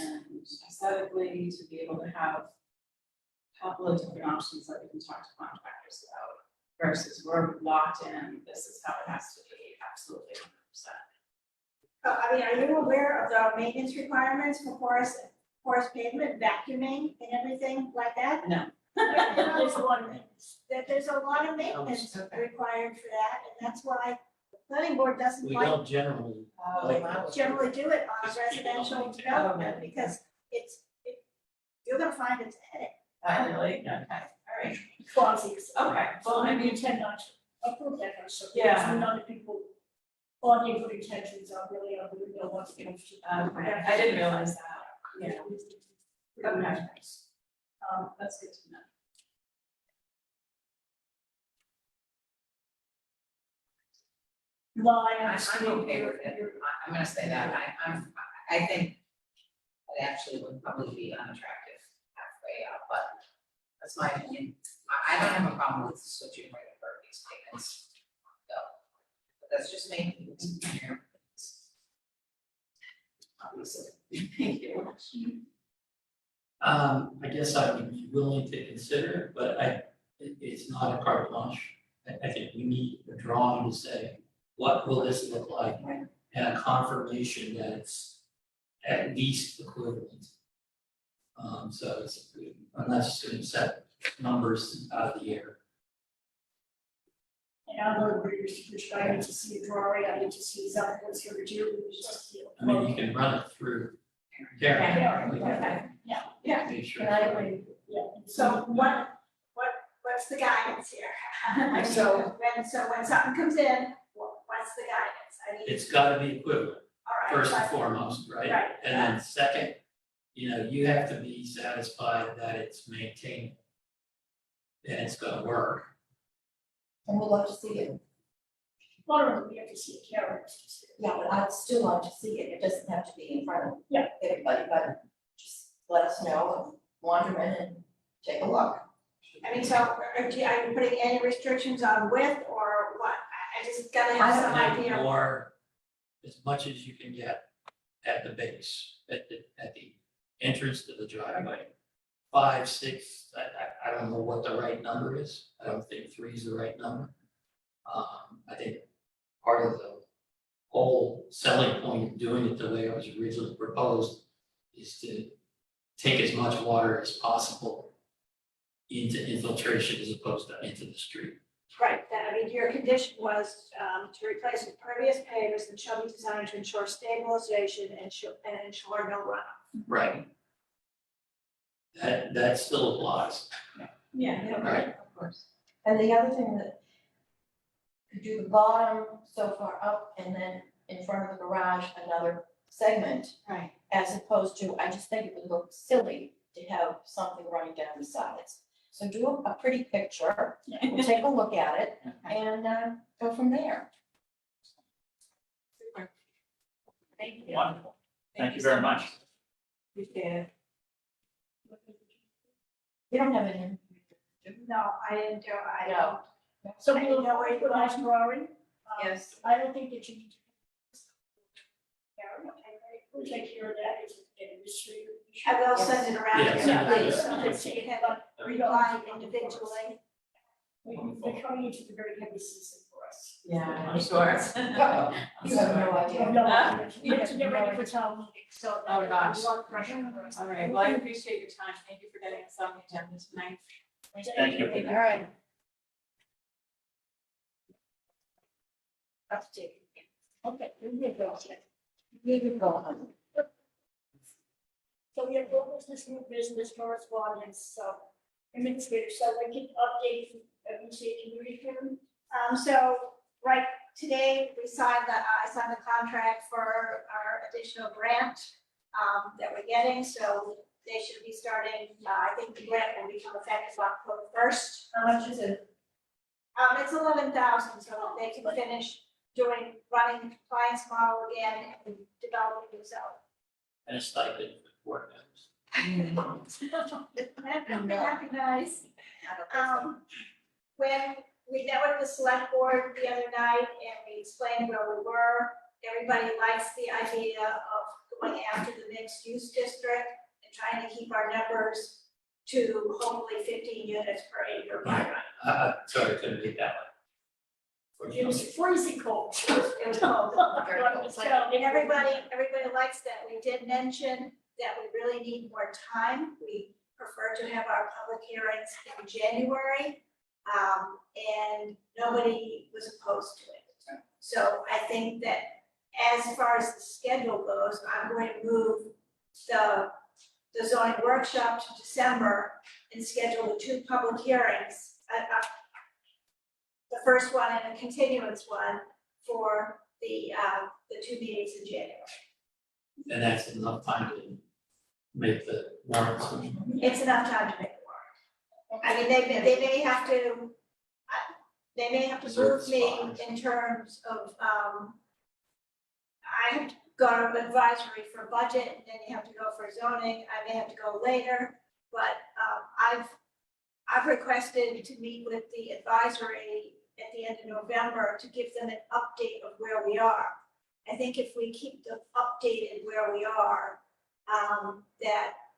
aesthetically to be able to have a couple of different options that we can talk to contractors about versus we're locked in, this is how it has to be, absolutely 100%. I mean, are you aware of the maintenance requirements for porous pavement, vacuuming and everything like that? No. There's one, There's a lot of maintenance Okay. required for that, and that's why the planning board doesn't We like don't generally, like, generally do it on Just keep it on residential the development, because you're gonna find it's a headache. Really? Okay, all right. quantities. Okay, well, I We mean, tend not to approve that kind of stuff. Yeah. Because we know that people, all the good intentions are really, we know what's going to. okay, I didn't realize that, yeah. Okay. That's good to know. Well, I I'm understand. okay with it. I'm gonna say that, I think it actually would probably be unattractive halfway up, but that's my opinion. I don't have a problem with switching right over these payments. So, but that's just me. Obviously. Thank you. I guess I would be willing to consider it, but it's not a carte blanche. I think we need a drawing to say, what will this look like? And a confirmation that it's at least equivalent. So it's, I'm not just gonna set numbers out of the air. And I'm going to reduce, which I need to see a drawing, I need to see exactly what's going to do. I mean, you can run it through Karen. Yeah, We can okay. Yeah. Make sure. And I agree, yeah. So what's the guidance here? So when something comes in, what's the guidance? I need, It's gotta be equivalent, all right. first and but- foremost, right? Right, And then second, you know, you have to be satisfied that it's maintained. And it's gonna work. And we'd love to see it. Well, we have to see a Karen. Yeah, but I'd still love to see it. It doesn't have to be in front of Yeah. everybody, but just let us know and wander in and take a look. I mean, so are you putting any restrictions on width or what? I just gotta have some And idea. more, as much as you can get at the base, at the entrance to the driveway. 5, 6, I don't know what the right number is. I don't think 3 is the right number. I think part of the whole selling point of doing it the way it was originally proposed is to take as much water as possible into infiltration as opposed to into the street. Right, I mean, your condition was to replace with pervious pavers that shall be designed to ensure stabilization and ensure no runoff. Right. That still applies. Yeah, Right. of course. And the other thing that could do the bottom so far up and then in front of the garage, another segment, Right. as opposed to, I just think it would look silly to have something running down the sides. So do a pretty picture, we'll take a look at it and go from there. Thank you. Wonderful. Thank you very much. Appreciate it. We don't have any. No, I didn't do, I No. don't. So I we didn't will know go where with you the last were. drawing. Yes. I don't think that you need to. Karen, we'll take care of that as an administrator. I will send it around. Yes. to everybody, Yeah. so that you can have a reply individually. We're coming into the very heavy season for us. Yeah, I'm sure. You have no idea. No, we have to get ready for town meeting, so. Oh, gosh. A lot of pressure for us. All right, well, I appreciate your time. Thank you for getting us on the agenda tonight. Thank you. All right. That's it. Okay, here we go. Here we go. So we have local business, new business correspondence, so administrator, so we can update, you say community forum. So, right, today, I signed the contract for our additional grant, that we're getting, so they should be starting, I think the grant will become effective October first. How much is it? It's 11,000, so that they can finish running the compliance model again and developing themselves. And a stipend for board members. That'd be nice. When we met with the select board the other night and we explained where we were, everybody likes the idea of going after the mixed use district and trying to keep our numbers to hopefully 15 units per acre by right. Sorry, couldn't get that one. It was freezing cold. It was cold. So, And everybody likes that. We did mention that we really need more time. We prefer to have our public hearings in January. And nobody was opposed to it. So I think that as far as the schedule goes, I'm going to move the zoning workshop to December and schedule the 2 public hearings. The first one and a continuance one for the 2 meetings in January. And that's enough time to make the warrants. It's enough time to make the warrant. I mean, they may have to, they may have to move me in terms of, I have to go to advisory for budget, and then you have to go for zoning, I may have to go later, but, I've requested to meet with the advisory at the end of November to give them an update of where we are. I think if we keep them updated where we are,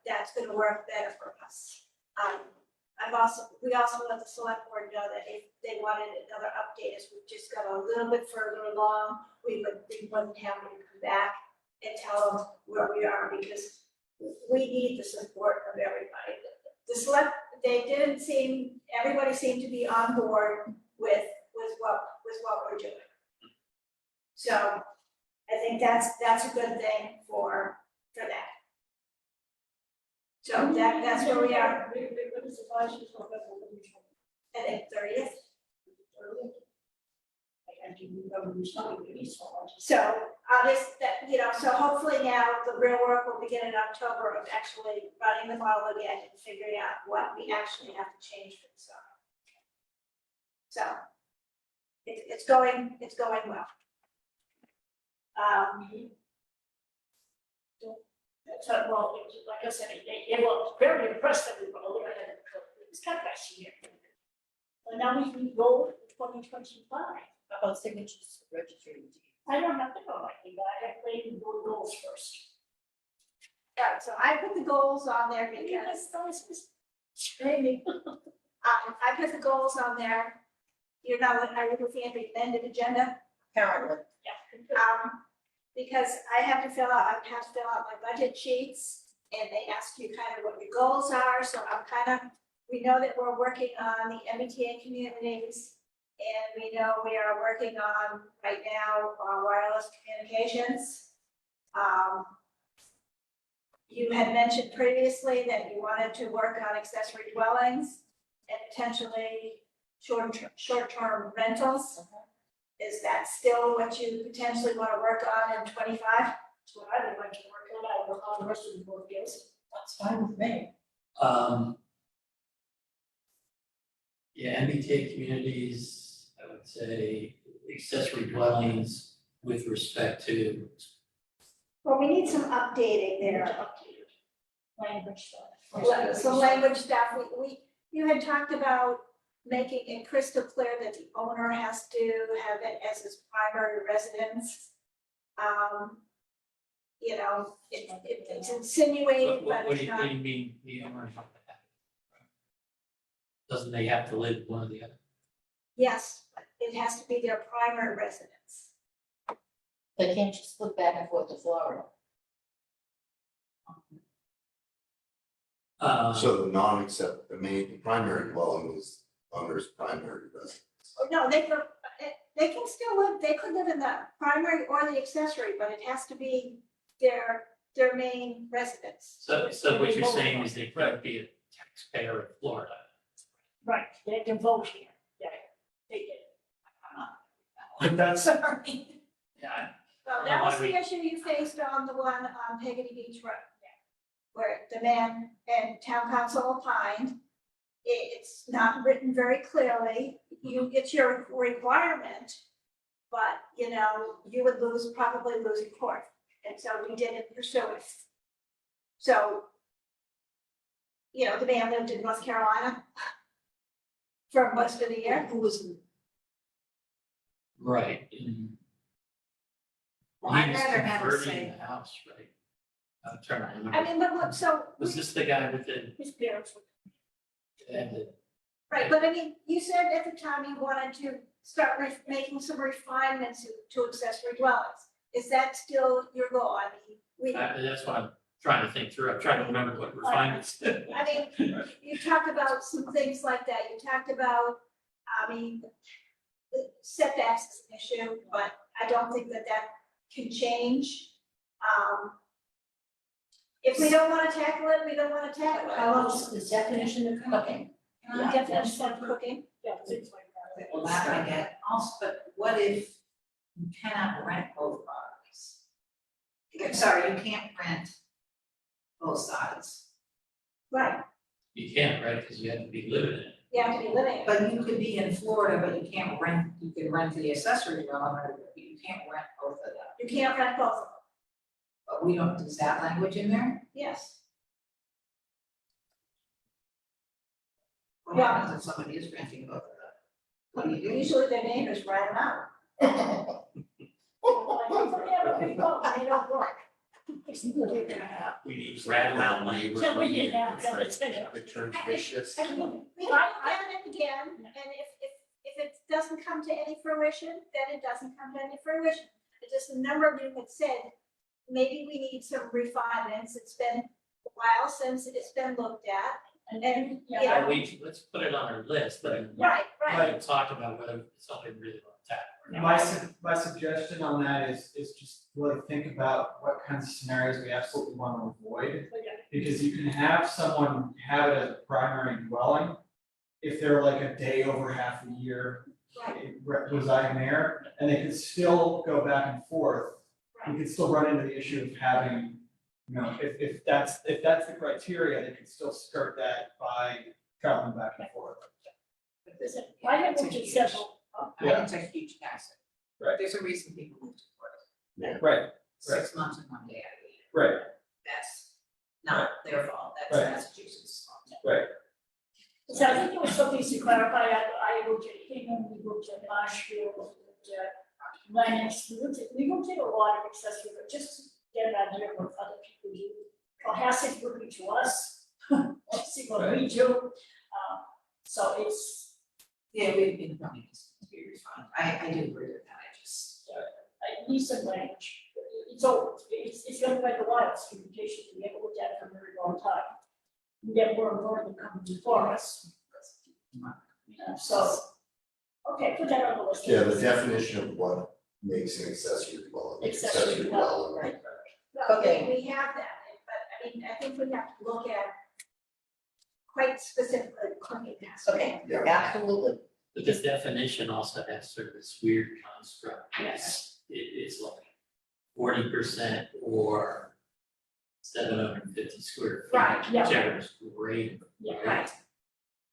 that's gonna work better for us. We also let the select board know that if they wanted another update, as we've just got a little bit further along, we would be more than happy to come back and tell them where we are, because we need the support of everybody. Everybody seemed to be on board with what we're doing. So I think that's a good thing for that. So that's where we are. What is advisory for I think 30th. I do remember you telling me so much. So so hopefully now the real work will begin in October of actually running the model again and figuring out what we actually have to change for the summer. So it's going well. So, well, it was, like I said, it was very impressed that we were a little ahead of the curve. It was kind of actually here. And now we can go to 2025. How about signatures registry? I don't have to go like that, I have to play the board goals first. Right, so I put the goals on there because, Maybe. I put the goals on there. Are you looking at the amended agenda? Apparently. Yeah. Because I have to fill out my budget sheets, and they ask you kind of what your goals are, so we know that we're working on the MBTA communities, and we know we are working on, right now, wireless communications. You had mentioned previously that you wanted to work on accessory dwellings and potentially short-term rentals. Is that still what you potentially want to work on in 25? That's what I would like to work on, I work on the rest of the board deals. That's fine with me. Yeah, MBTA communities, I would say accessory dwellings with respect to, Well, we need some updating there. Language stuff. some language stuff, you had talked about making it crystal clear that the owner has to have it as his primary residence. You know, it's insinuated, but What do it's you, not. what do you mean, the owner have to have it? Doesn't they have to live one or the other? Yes, it has to be their primary residence. They can't just flip back and forth to Florida. So the the main, primary dwelling is owner's primary residence. No, they can still live, they could live in the primary or the accessory, but it has to be their main residence. So what you're saying is they could be a taxpayer in Florida. Right, they can vote here, yeah, they can. But that's. Sorry. Yeah, Well, that was the issue you faced on the one on Peggy Beach Road. Where the man and town council opined, it's not written very clearly, it's your requirement. But, you know, you would probably lose in court, and so we didn't pursue it. So, you know, the man lived in North Carolina for most of the year. Who was right. And Well, I'd he was rather have it converting say- the house, right? I'm trying to remember. I mean, but what, so. Was this the guy with the, his parents were. and the Right, but I mean, you said at the time you wanted to start making some refinements to accessory dwellings. Is that still your goal? I mean, that's what I'm trying to think through. I'm trying to remember what refinements. I mean, you talked about some things like that. You talked about, I mean, the setbacks is an issue, but I don't think that can change. If we don't wanna tackle it, we don't wanna tackle it. How else the definition of cooking? Yeah, definition of cooking. Yeah, things like that. Well, that I get also, but what if you cannot rent both properties? I'm sorry, you can't rent both sides, Right, You can't, right, because you have to be living in it. you have to be living it. but you could be in Florida, but you can't rent, you can rent the accessory dwelling, but you can't rent both of them. You can't rent both of them. But we don't, is that language in there? Yes. What happens if somebody is renting both of them? What do you do? Usually their neighbors rent them out. They don't work. We need rattle money. So we did that, that was it. It turns vicious. I mean, we can look at it again, and if it doesn't come to any fruition, then it doesn't come to any fruition. It's just a number of you had said, maybe we need some refinements, it's been a while since it's been looked at, and, Yeah, Let's put it on our list, but right, we right. might talk about whether it's something we really want to tackle. My suggestion on that is just really think about what kinds of scenarios we absolutely want to avoid. Because you can have someone have it as a primary dwelling, if they're like a day over half a year residing there, and they could still go back and forth. You could still run into the issue of having, you know, if that's the criteria, they could still skirt that by traveling back and forth. I have It's a looked at huge- several. Yeah. It's a huge asset. Right. There's a reason people move to Florida. Right, 6 months and 1 day out of the year. right, That's not their fault, that's Right. Massachusetts' fault. right. So I think there was some things to clarify, I looked at Hingham, we looked at Marshfield, we looked at Lennox, we looked at a lot of accessory, but just to get an idea of what other people do. Cohasset's looking to us, let's see what we do. So it's, Yeah, we've been running this to be refined. I do agree with that, I just. I need some language. It's gonna make a lot of communication, we haven't looked at it for a very long time. We get more and more of them coming before us. So, okay, put that on the list. Yeah, the definition of what makes an accessory dwelling. Accessory dwelling, right. Well, Okay. we have that, but I mean, I think we have to look at quite specifically cooking aspect. Okay, Yeah. absolutely. But this definition also has sort of this weird construct. Yes. It's like 40% or 750 square feet. Right, yeah. Whichever is greater. Yeah, Right.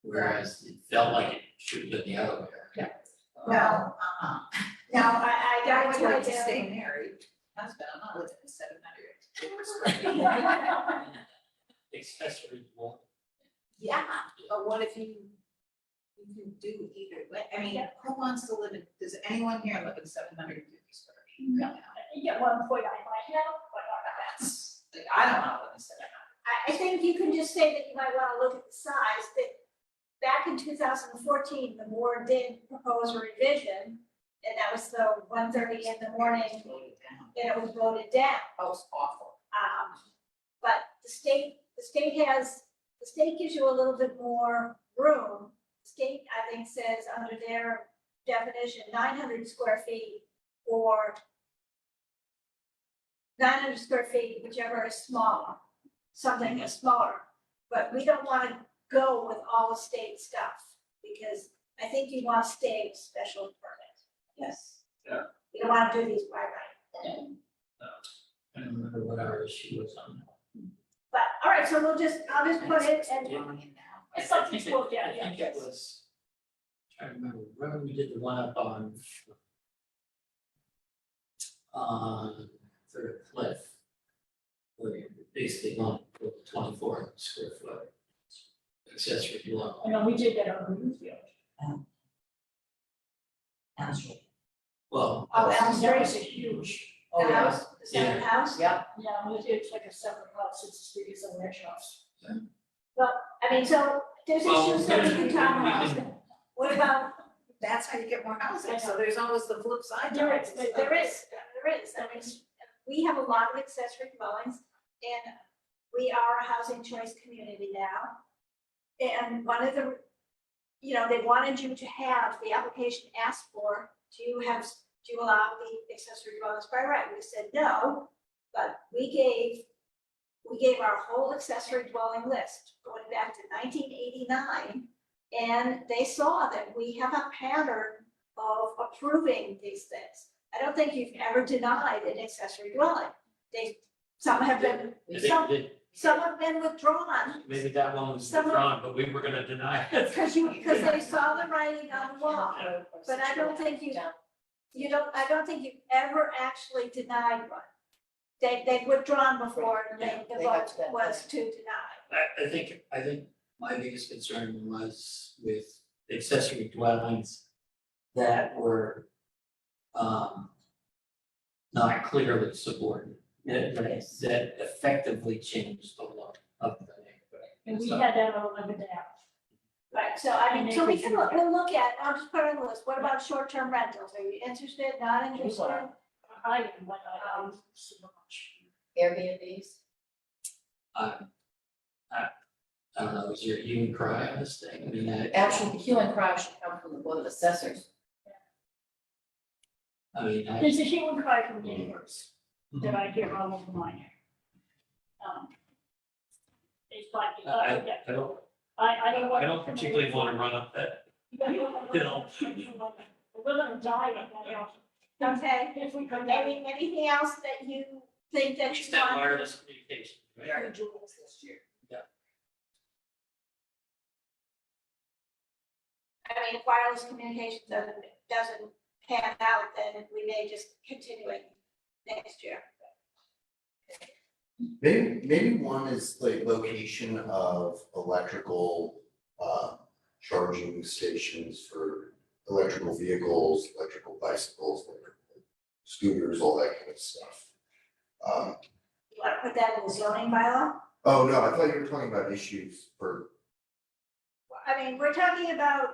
Whereas it felt like it should have been the other way. Yeah. Well, Now, I I got would what like to you stay married. Husband, I'm not living in 700. accessory dwelling. Yeah, but what if you can do either way? I mean, who wants to live in, does anyone here live in 750 square feet right now? Yeah, 1.9 might have, but That's, like, I don't want to live in 700. I think you can just say that you might wanna look at the size, that back in 2014, the board did propose a revision. And that was the 1:30 in the morning, Slow it down. and it was voted down. Oh, it's awful. But the state gives you a little bit more room. The state, I think, says under their definition, 900 square feet or 900 square feet, whichever is smaller, something is smaller. But we don't want to go with all the state stuff, because I think you want to stay with special permit. Yes. Yeah. You don't want to do these by right. I don't remember what our issue was on that. But, all right, so I'll just put it and, Going in now. it's something to look at, I think yeah. it was, trying to remember we did the one up on Third Cliff. Where you basically want to put 24 square foot accessory dwelling. I know, we did that on Greenfield. Actually. Well, oh, That Elm was Street, a huge, Oh, the yeah. house, the separate house. Yeah. yeah, it's like a separate house, it's a street, it's a ranch house. I mean, so there's Well, issues that we can talk we about. can- What about, That's how you get more housing, so there's always the flip side. to There all is, this. there is, I mean, we have a lot of accessory dwellings, and we are a housing choice community now. And one of the, they wanted you to have, the application asked for, do you allow the accessory dwellings by right? We said no, but we gave our whole accessory dwelling list going back to 1989. And they saw that we have a pattern of approving these things. I don't think you've ever denied an accessory dwelling. Some have been, some have been withdrawn, Maybe that one was Someone- withdrawn, but we were gonna deny it. because they saw the writing on the wall. But I don't think I don't think you've ever actually denied one. They've withdrawn before, and the they have vote to. was to deny. I think my biggest concern was with accessory dwellings that were not clearly subordinate, that effectively changed the look of the neighborhood. And we had that all over there. Right, so I mean, so we'll look at, I'll just put it on the list, what about short-term rentals, are you interested, not interested? I am, but I don't so much. Airbnbs? I don't know, is your hue and cry on this thing? I mean, Actually, the hue and cry should come from the board of assessors. There's a hue and cry from neighbors that I hear all over mine. It's like, I don't, I don't want. I don't particularly wanna run up that hill. We're gonna die in that house. Okay, If we come down. anything else that you think that Use you that want? wireless communication. right? Very jewels this year. I mean, if wireless communication doesn't pan out, then we may just continue it next year. Maybe one is like location of electrical, charging stations for electrical vehicles, electrical bicycles, electrical scooters, all that kind of stuff. You wanna put that in the zoning bylaw? Oh, no, I thought you were talking about issues for, I mean, we're talking about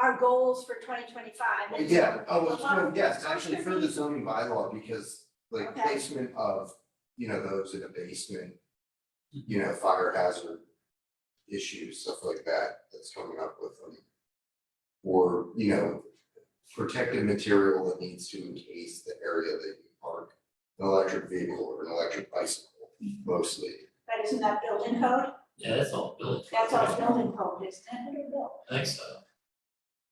our goals for 2025. yeah, yes, actually for the zoning bylaw, because like Okay. placement of, those in a basement, fire hazard issues, stuff like that, that's coming up with them. Or, protective material that needs to encase the area that you park an electric vehicle or an electric bicycle, mostly. But isn't that building code? Yeah, that's all built. That's all building code, isn't it? I think so.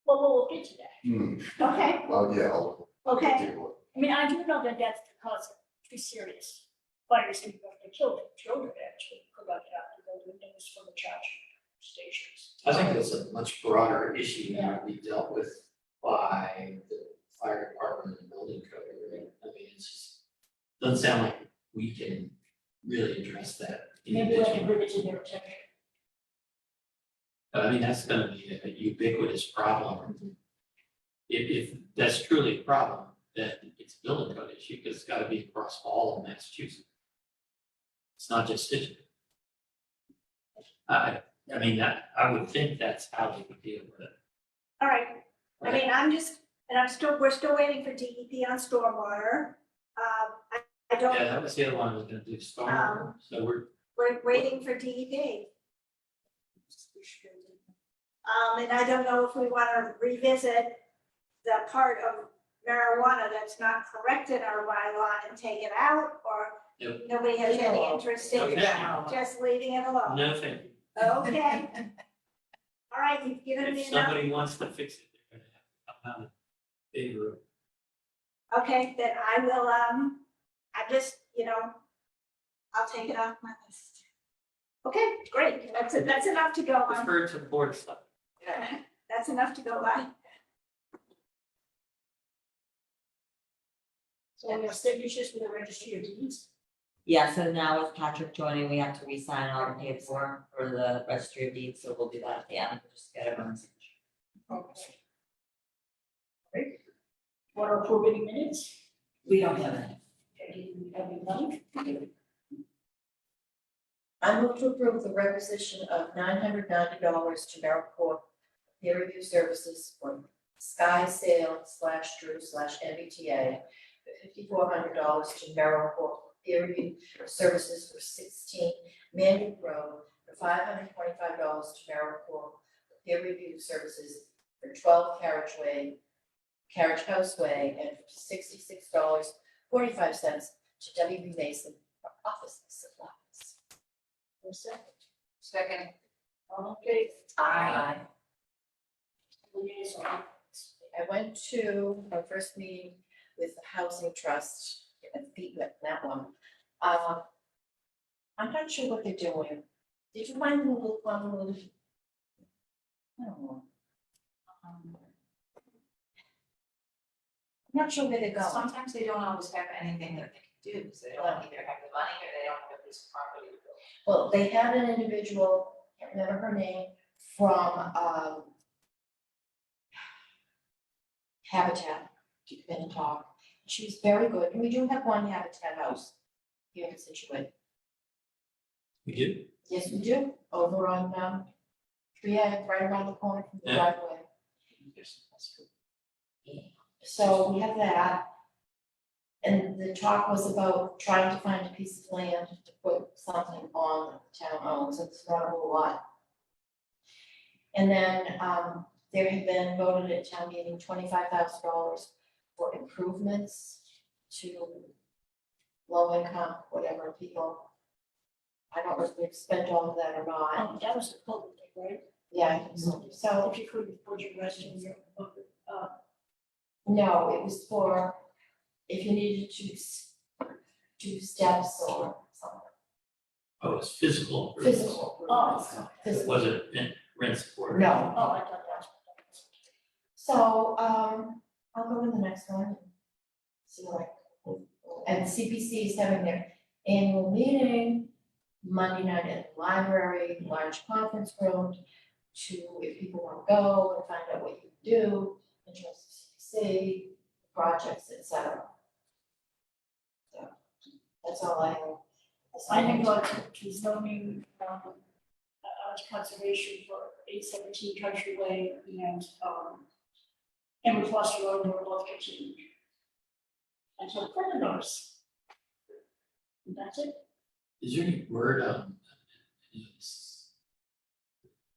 Well, we'll get to that. Okay, Yeah, I'll okay. take a look. I mean, I do know that that's the cause of pretty serious fires and the children actually provided out to building things for the charging stations. I think it's a much broader issue that we dealt with by the fire department and building code, right? I mean, it's just, doesn't sound like we can really address that Maybe we can bring it to their attention. I mean, that's gonna be a ubiquitous problem. If that's truly a problem, then it's a building code issue, because it's gotta be across all of Massachusetts. It's not just Scituate. I mean, I would think that's how they would deal with it. All right, I mean, we're still waiting for DEP on stormwater. I don't, Yeah, that was the other one I was gonna do, stormwater, so we're waiting for DEP. And I don't know if we wanna revisit the part of marijuana that's not correct in our bylaw and take it out, or Yep. nobody has any interest in Okay. just leaving it alone. no, thank you. Okay. All right, you've given me If enough. somebody wants to fix it, they're gonna have to come out of big room. Okay, then I will, I just, I'll take it off my list. Okay, great, that's enough to go on. Defer to the board of stuff. That's enough to go by. So we have signatures for the registry of deeds. Yeah, so now with Patrick joining, we have to re-sign all the paperwork for the registry of deeds, so we'll do that at the end, just get everyone's signature. Okay. Great. Want to approve any minutes? We don't have any. Okay, have you done? I move to approve the requisition of $990 to Merrill Corp. Peer review services for Sky Sale /Drew /MBTA. $5,400 to Merrill Corp. Peer review services for 16 Mandy Road. For $525 to Merrill Corp. Peer review services for 12 Carriage House Way, and for $66.45 to W.B. Mason for office supplies. For a second. Second. Okay. Aye. Liaison. I went to my first meeting with the Housing Trust, and beat that one. I'm not sure what they're doing. Did you find the little one? I don't know. I'm not sure where they're going. Sometimes they don't always have anything that they can do, because they don't either have the money or they don't have a piece of property to build. Well, they had an individual, can't remember her name, from Habitat to come in and talk. She was very good, and we do have one Habitat house here in Scituate. We do? Yes, we do, over on, yeah, right around the corner from the Yeah. driveway. So we have that. And the talk was about trying to find a piece of land to put something on the town owns, it's not a whole lot. And then, there had been voted at town meeting $25,000 for improvements to low income, whatever people. I don't know if we've spent all of that or not. That was the public thing, right? Yeah, I think so. So, If you couldn't put your rest in your, no, it was for if you needed to do steps or something. Oh, it's physical. Physical. Oh. It Physical. wasn't in rent support. No. oh, I thought that's. So, I'll go to the next one. And see like, and CPC is having their annual meeting Monday night at the library, large conference room. To, if people want to go and find out what you do, in terms of CPC, projects, et cetera. So, that's all I have. I think like to zoning, conservation for 817 Country Way and with Foster Road were both continued. And so further notice. And that's it. Is there any word on,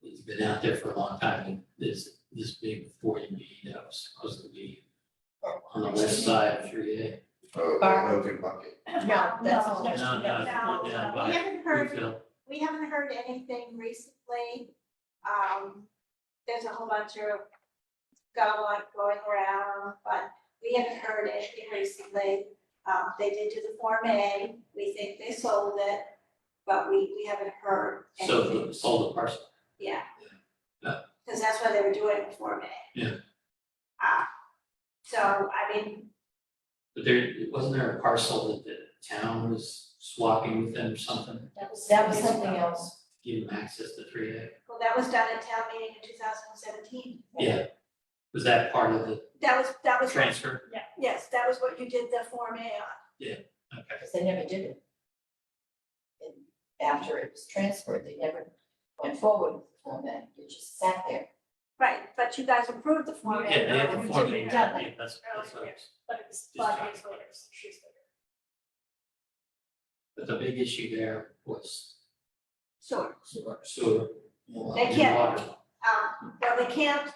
it's been out there for a long time, and this big 40B that was supposed to be on the west side of 3A. Oh, Bar- Logan Bucket. No, that's all. No, it's one down We by haven't heard, Bluefield. we haven't heard anything recently. There's a whole bunch of scuttlebutt going around, but we haven't heard anything recently. They did do the Form A, we think they sold it, but we haven't heard anything. So sold the parcel. Yeah. Yeah. Cause that's why they were doing it Form A. Yeah. So, I mean, But there, wasn't there a parcel that the town was swapping with them or something, That was something else. give them access to 3A. Well, that was done at town meeting in 2017. Yeah, was that part of the That was, transfer? yes, that was what you did the Form A on. Okay. Because they never did it. And after it was transferred, they never went forward with the Form A, it just sat there. Right, but you guys approved the Form A. Yeah, they had earlier the Form A, today. yeah, that's what I was. But it was 5 years later, 6 years later. But the big issue there was Sure. sewer. They can't- Water. Well, they can't,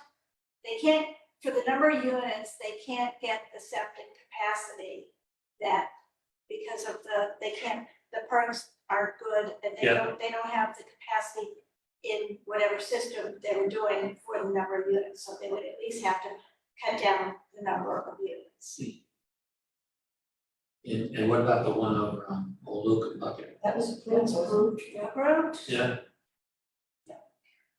for the number of units, they can't get the septic capacity that, because of the perks aren't good, and they Yeah. don't have the capacity in whatever system they were doing for the number of units, so they would at least have to cut down the number of units. And what about the one over on Old Oak Bucket? That was approved, wasn't it? Approved? Yeah.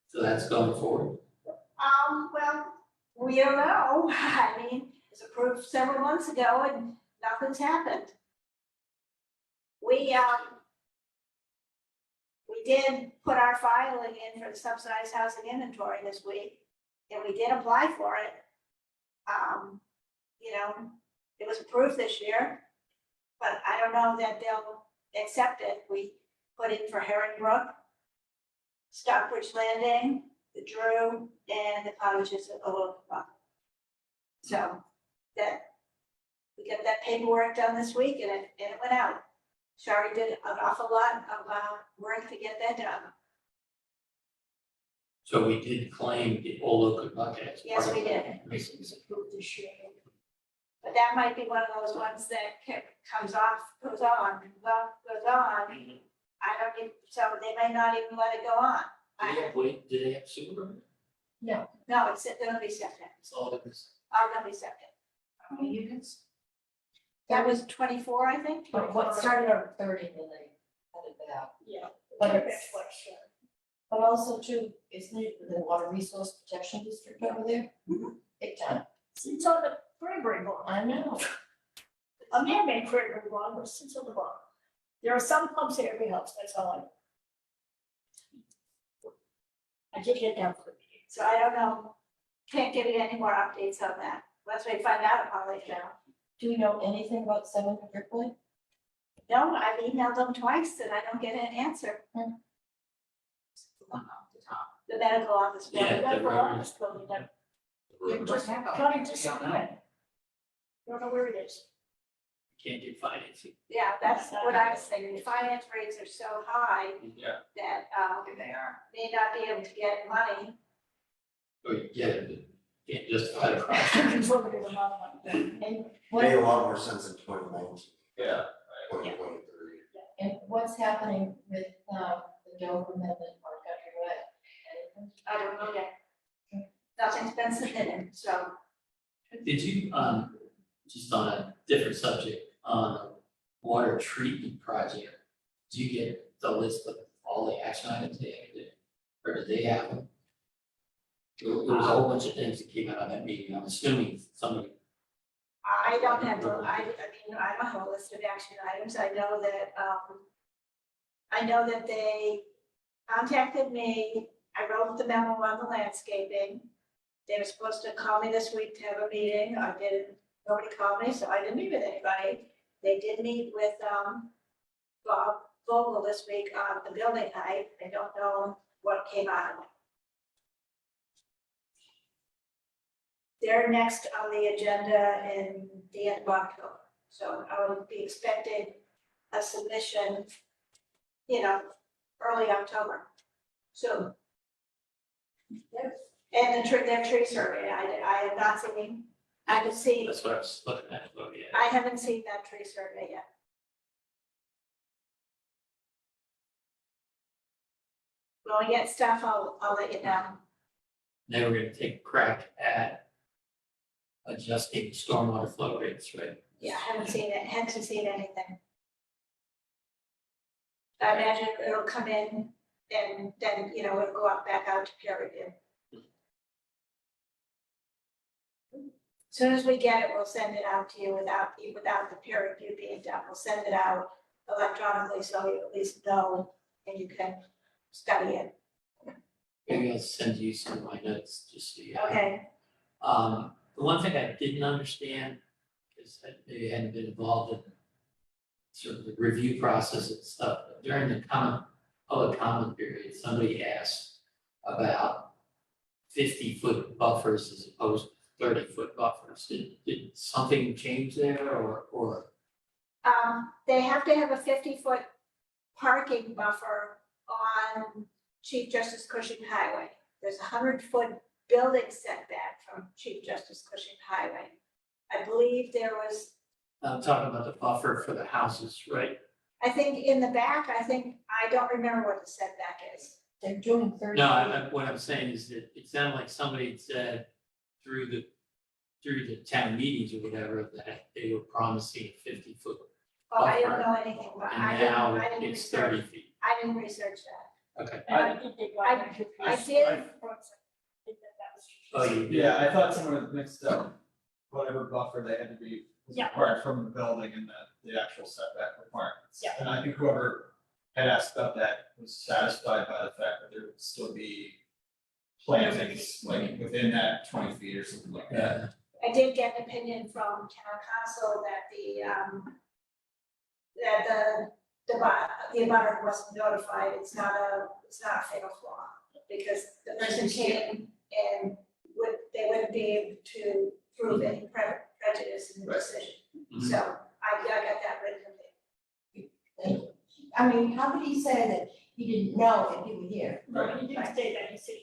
So that's going forward. Well, we don't know, I mean, it was approved several months ago and nothing's happened. We did put our filing in for the subsidized housing inventory this week, and we did apply for it. You know, it was approved this year, but I don't know that they'll accept it. We put in for Herring Brook, Stockbridge Landing, the Drew, and the cottages at Old Oak. So we got that paperwork done this week and it went out. Shari did an awful lot of work to get that done. So we did claim the Old Oak Bucket. as Yes, part we of did. it. It was approved this year. But that might be one of those ones that comes off, goes on, goes on. I don't even, so they may not even let it go on. Did they have sewer? No, it's gonna be septic, It's all it is. all gonna be septic. How many units? That was 24, I think. But what started on 30 and then they cut it out. Yeah. But That's it's, what I said. but also too, isn't it the Water Resource Protection District over there? Big time. It's on the Cranberry Bog. I know. A man-made Cranberry Bog, but it sits on the bog. There are some pumps at every house, that's all I know. I did get down for the meeting. So I don't know, can't give you any more updates on that. Once we find out, I'll let you know. Do we know anything about 700 Point? No, I've emailed them twice and I don't get an answer. The one off the top. The medical office. Yeah, That's the the road. office building, that You just have a- trying to you sign don't know. it. Don't know where it is. Can't get financing. Yeah, that's what I was saying. The finance rates are so high Yeah. that They are. may not be able to get money. Or you get it, but can't justify the price. It's limited amount of money. And Made a what, lot more sense in 2019, Yeah. 2023. and what's happening with the Dover Amendment on Country Way? Anything? I don't know yet. Nothing's been submitted, so Did you, just on a different subject, on a water treatment project, did you get the list of all the action items they had to do? Or did they have them? There was a whole bunch of things that came out of that meeting, I'm assuming somebody. I don't have to, I mean, I don't have a list of action items. I know that they contacted me. I wrote the memo on the landscaping. They were supposed to call me this week to have a meeting. I didn't, nobody called me, so I didn't meet with anybody. They did meet with, Bob Vogel this week on the building height. I don't know what came out of it. They're next on the agenda in the end of October, so I would be expecting a submission, early October, soon. And their tree survey, I have not seen, I haven't seen, That's what I was looking at, but yeah. I haven't seen that tree survey yet. When I get stuff, I'll let you know. They were gonna take a crack at adjusting stormwater flow rates, right? Yeah, I haven't seen anything. I imagine it'll come in and then, it'll go up back out to peer review. Soon as we get it, we'll send it out to you without the peer review being done. We'll send it out electronically, so you at least know and you can study it. Maybe I'll send you some of my notes, just so you have. Okay, The one thing I didn't understand is that they hadn't been involved in sort of the review process and stuff, but during the public comment period, somebody asked about 50-foot buffers as opposed to 30-foot buffers. Did something change there or? they have to have a 50-foot parking buffer on Chief Justice Cushing Highway. There's a 100-foot building setback from Chief Justice Cushing Highway. I believe there was, I'm talking about the buffer for the houses, right? I think in the back, I don't remember what the setback is. They're doing 30. No, what I'm saying is that it sounded like somebody had said through the town meetings or whatever, that they were promising a 50-foot. Oh, I don't know anything about, I And now didn't it's research, 30 feet. I didn't research that. Okay. And I think they got I that. did, Think that was. Oh, you did? Yeah, I thought someone had mixed up whatever buffer they had to be was Yeah. required from the building and the actual setback requirements. Yeah. And I think whoever had asked about that was satisfied by the fact that there would still be plantings like within that 20 feet or something like that. I did get an opinion from town council that the abutter wasn't notified, it's not a fatal flaw. Because the person came and they wouldn't be able to prove any prejudice in the decision. Mhm. So I got that written in. I mean, how could he say that he didn't know if he were here? No, he didn't say that, he said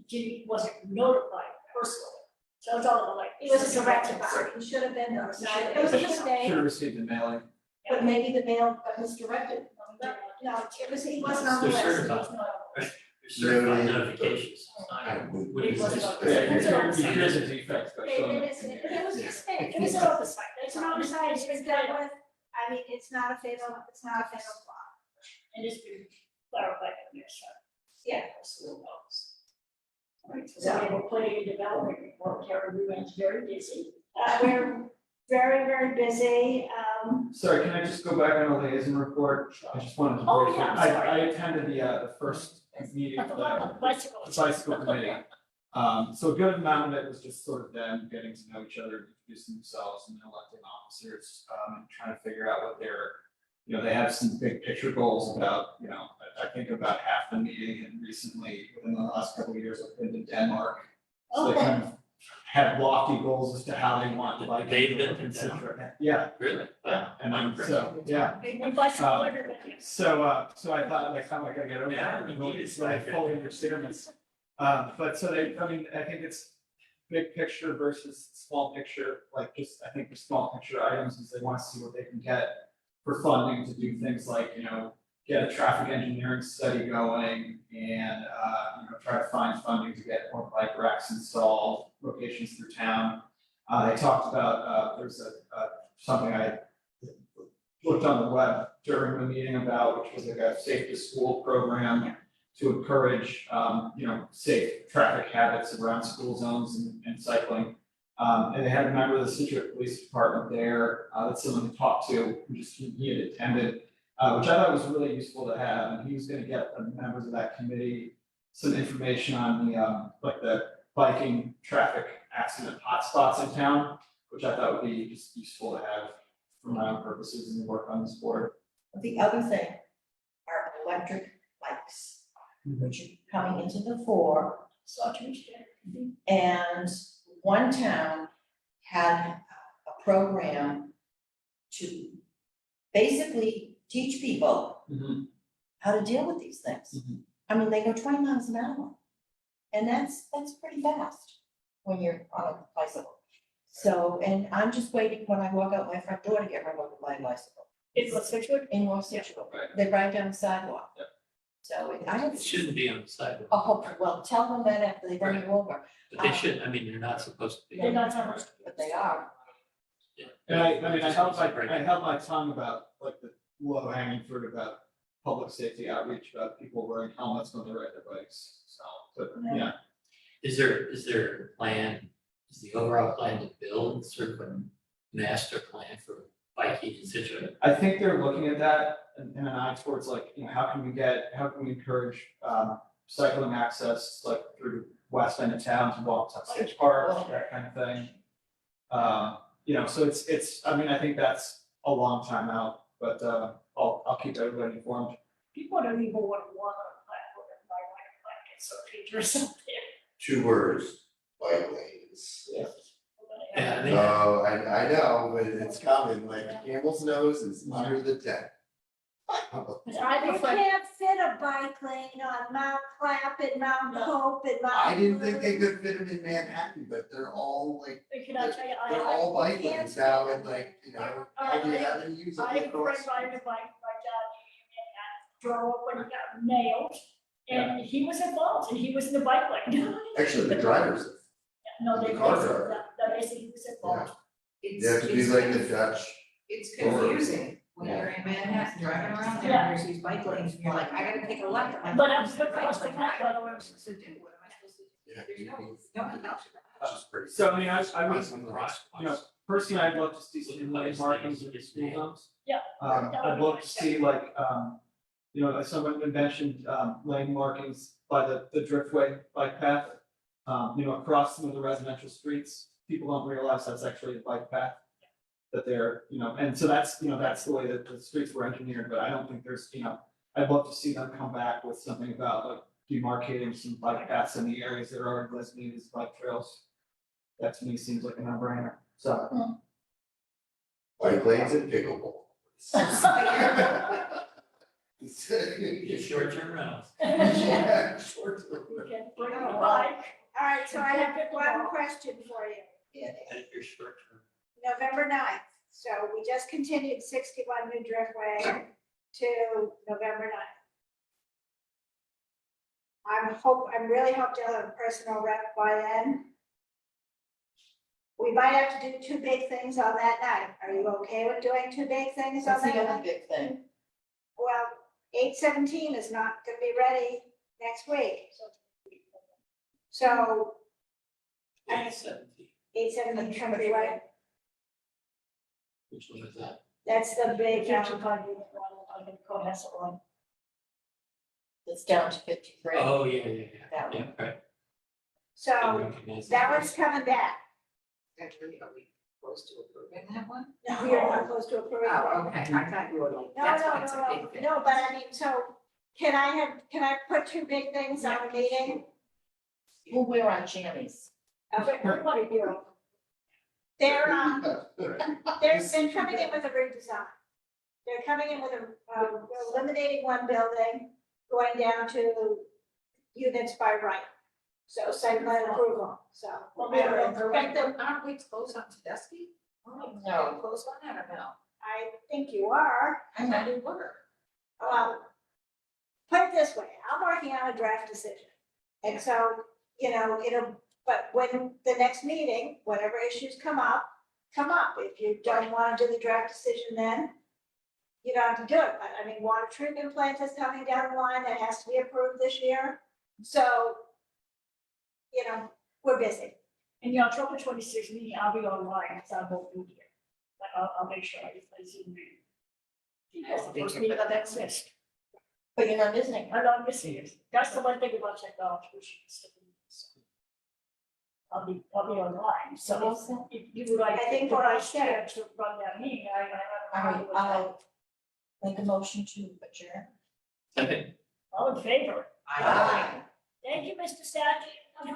he wasn't notified personally. So it's all about like. He was a direct abutter, he should have been notified, it was a mistake. Should have received a mailing. But maybe the mail got misdirected. No, he wasn't on the They're list. certified. There's certified Really? notifications. It wasn't on the Yeah, site. here's a defect, but It show them. it was a mistake. It was an oversight, it's an oversight, it's been dealt done, with. I mean, it's not a fatal flaw. and it's been clarified on their side. Yeah. Right, so they were putting a development report, Karen Ruben's very busy. We're very, very busy, Sorry, can I just go back on the liaison report? I just wanted to. Oh, briefly- yeah, I'm sorry. I attended the first meeting But of the one on the bicycle. the bicycle committee. So a good amount of it was just sort of them getting to know each other, introducing themselves and electing officers, and trying to figure out what their, they have some big picture goals about, I think about half the meeting and recently, within the last couple of years, I've been to Denmark. So they kind of have lofty goals as to how they want to like. They've been to Denmark? Yeah, Really? yeah, and then, so, yeah. One bicycle, everybody. So I thought like, how am I gonna get over Yeah, that? we And need it's it. like fully understand this. But so I think it's big picture versus small picture, like just, I think the small picture items is they want to see what they can get for funding to do things like, get a traffic engineering study going and, try to find funding to get more bike racks installed, locations through town. They talked about, there's something I looked on the web during the meeting about, which was like a safe to school program to encourage, safe traffic habits around school zones and cycling. And they had a member of the Scituate Police Department there, that someone to talk to, he had attended, which I thought was really useful to have, and he was gonna get the members of that committee some information on the biking traffic accident hotspots in town, which I thought would be just useful to have for my own purposes and work on this board. The other thing are electric bikes, which are coming into the fore. So to reach there. And one town had a program to basically teach people how to deal with these things. Mhm. I mean, they go 20 miles an hour. And that's pretty fast when you're on a bicycle. So, and I'm just waiting when I walk out my front door to get run over by a bicycle. It was such a. In North Situate, Right. they ride down the sidewalk. Yep. So I don't. It shouldn't be on the sidewalk, Oh, well, tell them that after they run you over, but they should, they're not supposed to be. They're not supposed to. but they are. And I held my tongue about like the low hanging fruit about public safety outreach, about people wearing helmets when they ride their bikes, so, but, yeah. Is there a plan, is the overall plan to build sort of a master plan for bike in Scituate. I think they're looking at that in an eye towards like, how can we encourage cycling access like through west end of town to walk to Stitch Park, that kind of thing. So I think that's a long time out, but I'll keep everybody informed. People don't even want to walk on a platform and buy like it's so dangerous out there. 2 words, bike lanes. Yeah, I think- Oh, I know, but it's coming, like camel's nose is under the tent. I You prefer, can't fit a bike lane on Mount Clap and Mount Hope and Mount. I didn't think they could fit them in Manhattan, but they're all like, can I tell you, they're all bike lanes now and like, all the avenues I of have a friend across. riding a bike, my dad, drove up when he got nailed, and he was involved, and he was in the bike lane. Actually, the drivers, No, they, The car driver. they said he was involved. you have to be like the Dutch. It's confusing when you're in Manhattan driving around there, Yeah. and there's these bike lanes, and you're like, I gotta take a left. I'm like, But I'm good for "Right, us to like, pass, by the way. what am I supposed to do? What am I supposed to do? Yeah, There's you no, need- no one knows. Which is pretty. So I mean, I would, Some of the- personally, I'd love to see some lane markings in the school zones. Yeah. I'd love to see like, as someone had mentioned, lane markings by the driftway bike path. Across some of the residential streets, people don't realize that's actually a bike path. That they're, and so that's the way that the streets were engineered, but I don't think there's, I'd love to see them come back with something about like demarcating some bike paths in the areas that are already designated as bike trails. That to me seems like a no-brainer, so. Bike lanes and pickleball. Get short-term rentals. Yeah, short term. Okay, bring your bike. All right, so I have one question for you. And if you're short-term. November 9th, so we just continued 61 New Driftway to November 9th. I'm really hope to have a personal rep by then. We might have to do 2 big things on that night. Are you okay with doing 2 big things on That's the that other night? big thing. Well, 8/17 is not gonna be ready next week. So I- 8/17. 8/17 Country Way, Which one is that? that's the big, 55 unit one, I'm gonna call that one. It's down to 53. Oh, yeah, That yeah, right. so that one's coming back. Actually, are we supposed to approving that one? No, you're not supposed to approve it. Oh, okay, I thought you were like, No, that's no, why it's a no, big no, thing. no, but I mean, so can I put 2 big things on a meeting? Well, we're on jammies. Okay, everybody do. They're been coming in with a redesign. They're coming in with they're eliminating one building, going down to units by right. So site plan approval, so. Well, I don't know, Right, then aren't we closed on Tedeschi? No. Closed on that or no? I think you are. I thought we were. Put it this way, I'm working on a draft decision. And so, but when the next meeting, whatever issues come up. If you don't want to do the draft decision then, you don't have to do it. But I mean, water treatment plant is coming down the line that has to be approved this year. So, we're busy. In the October 26th meeting, I'll be online, so I won't be here. But I'll make sure I Zoom in. That's the first meeting I've ever missed. But you're not visiting. I'm not missing it. That's the one thing about technology, which is. I'll be online, so if you would like. I think the what I vice chair said- to run that meeting, I All have. right, I'll make a motion to adjourn. Second. All in favor? Aye. Thank you, Mr. Statute.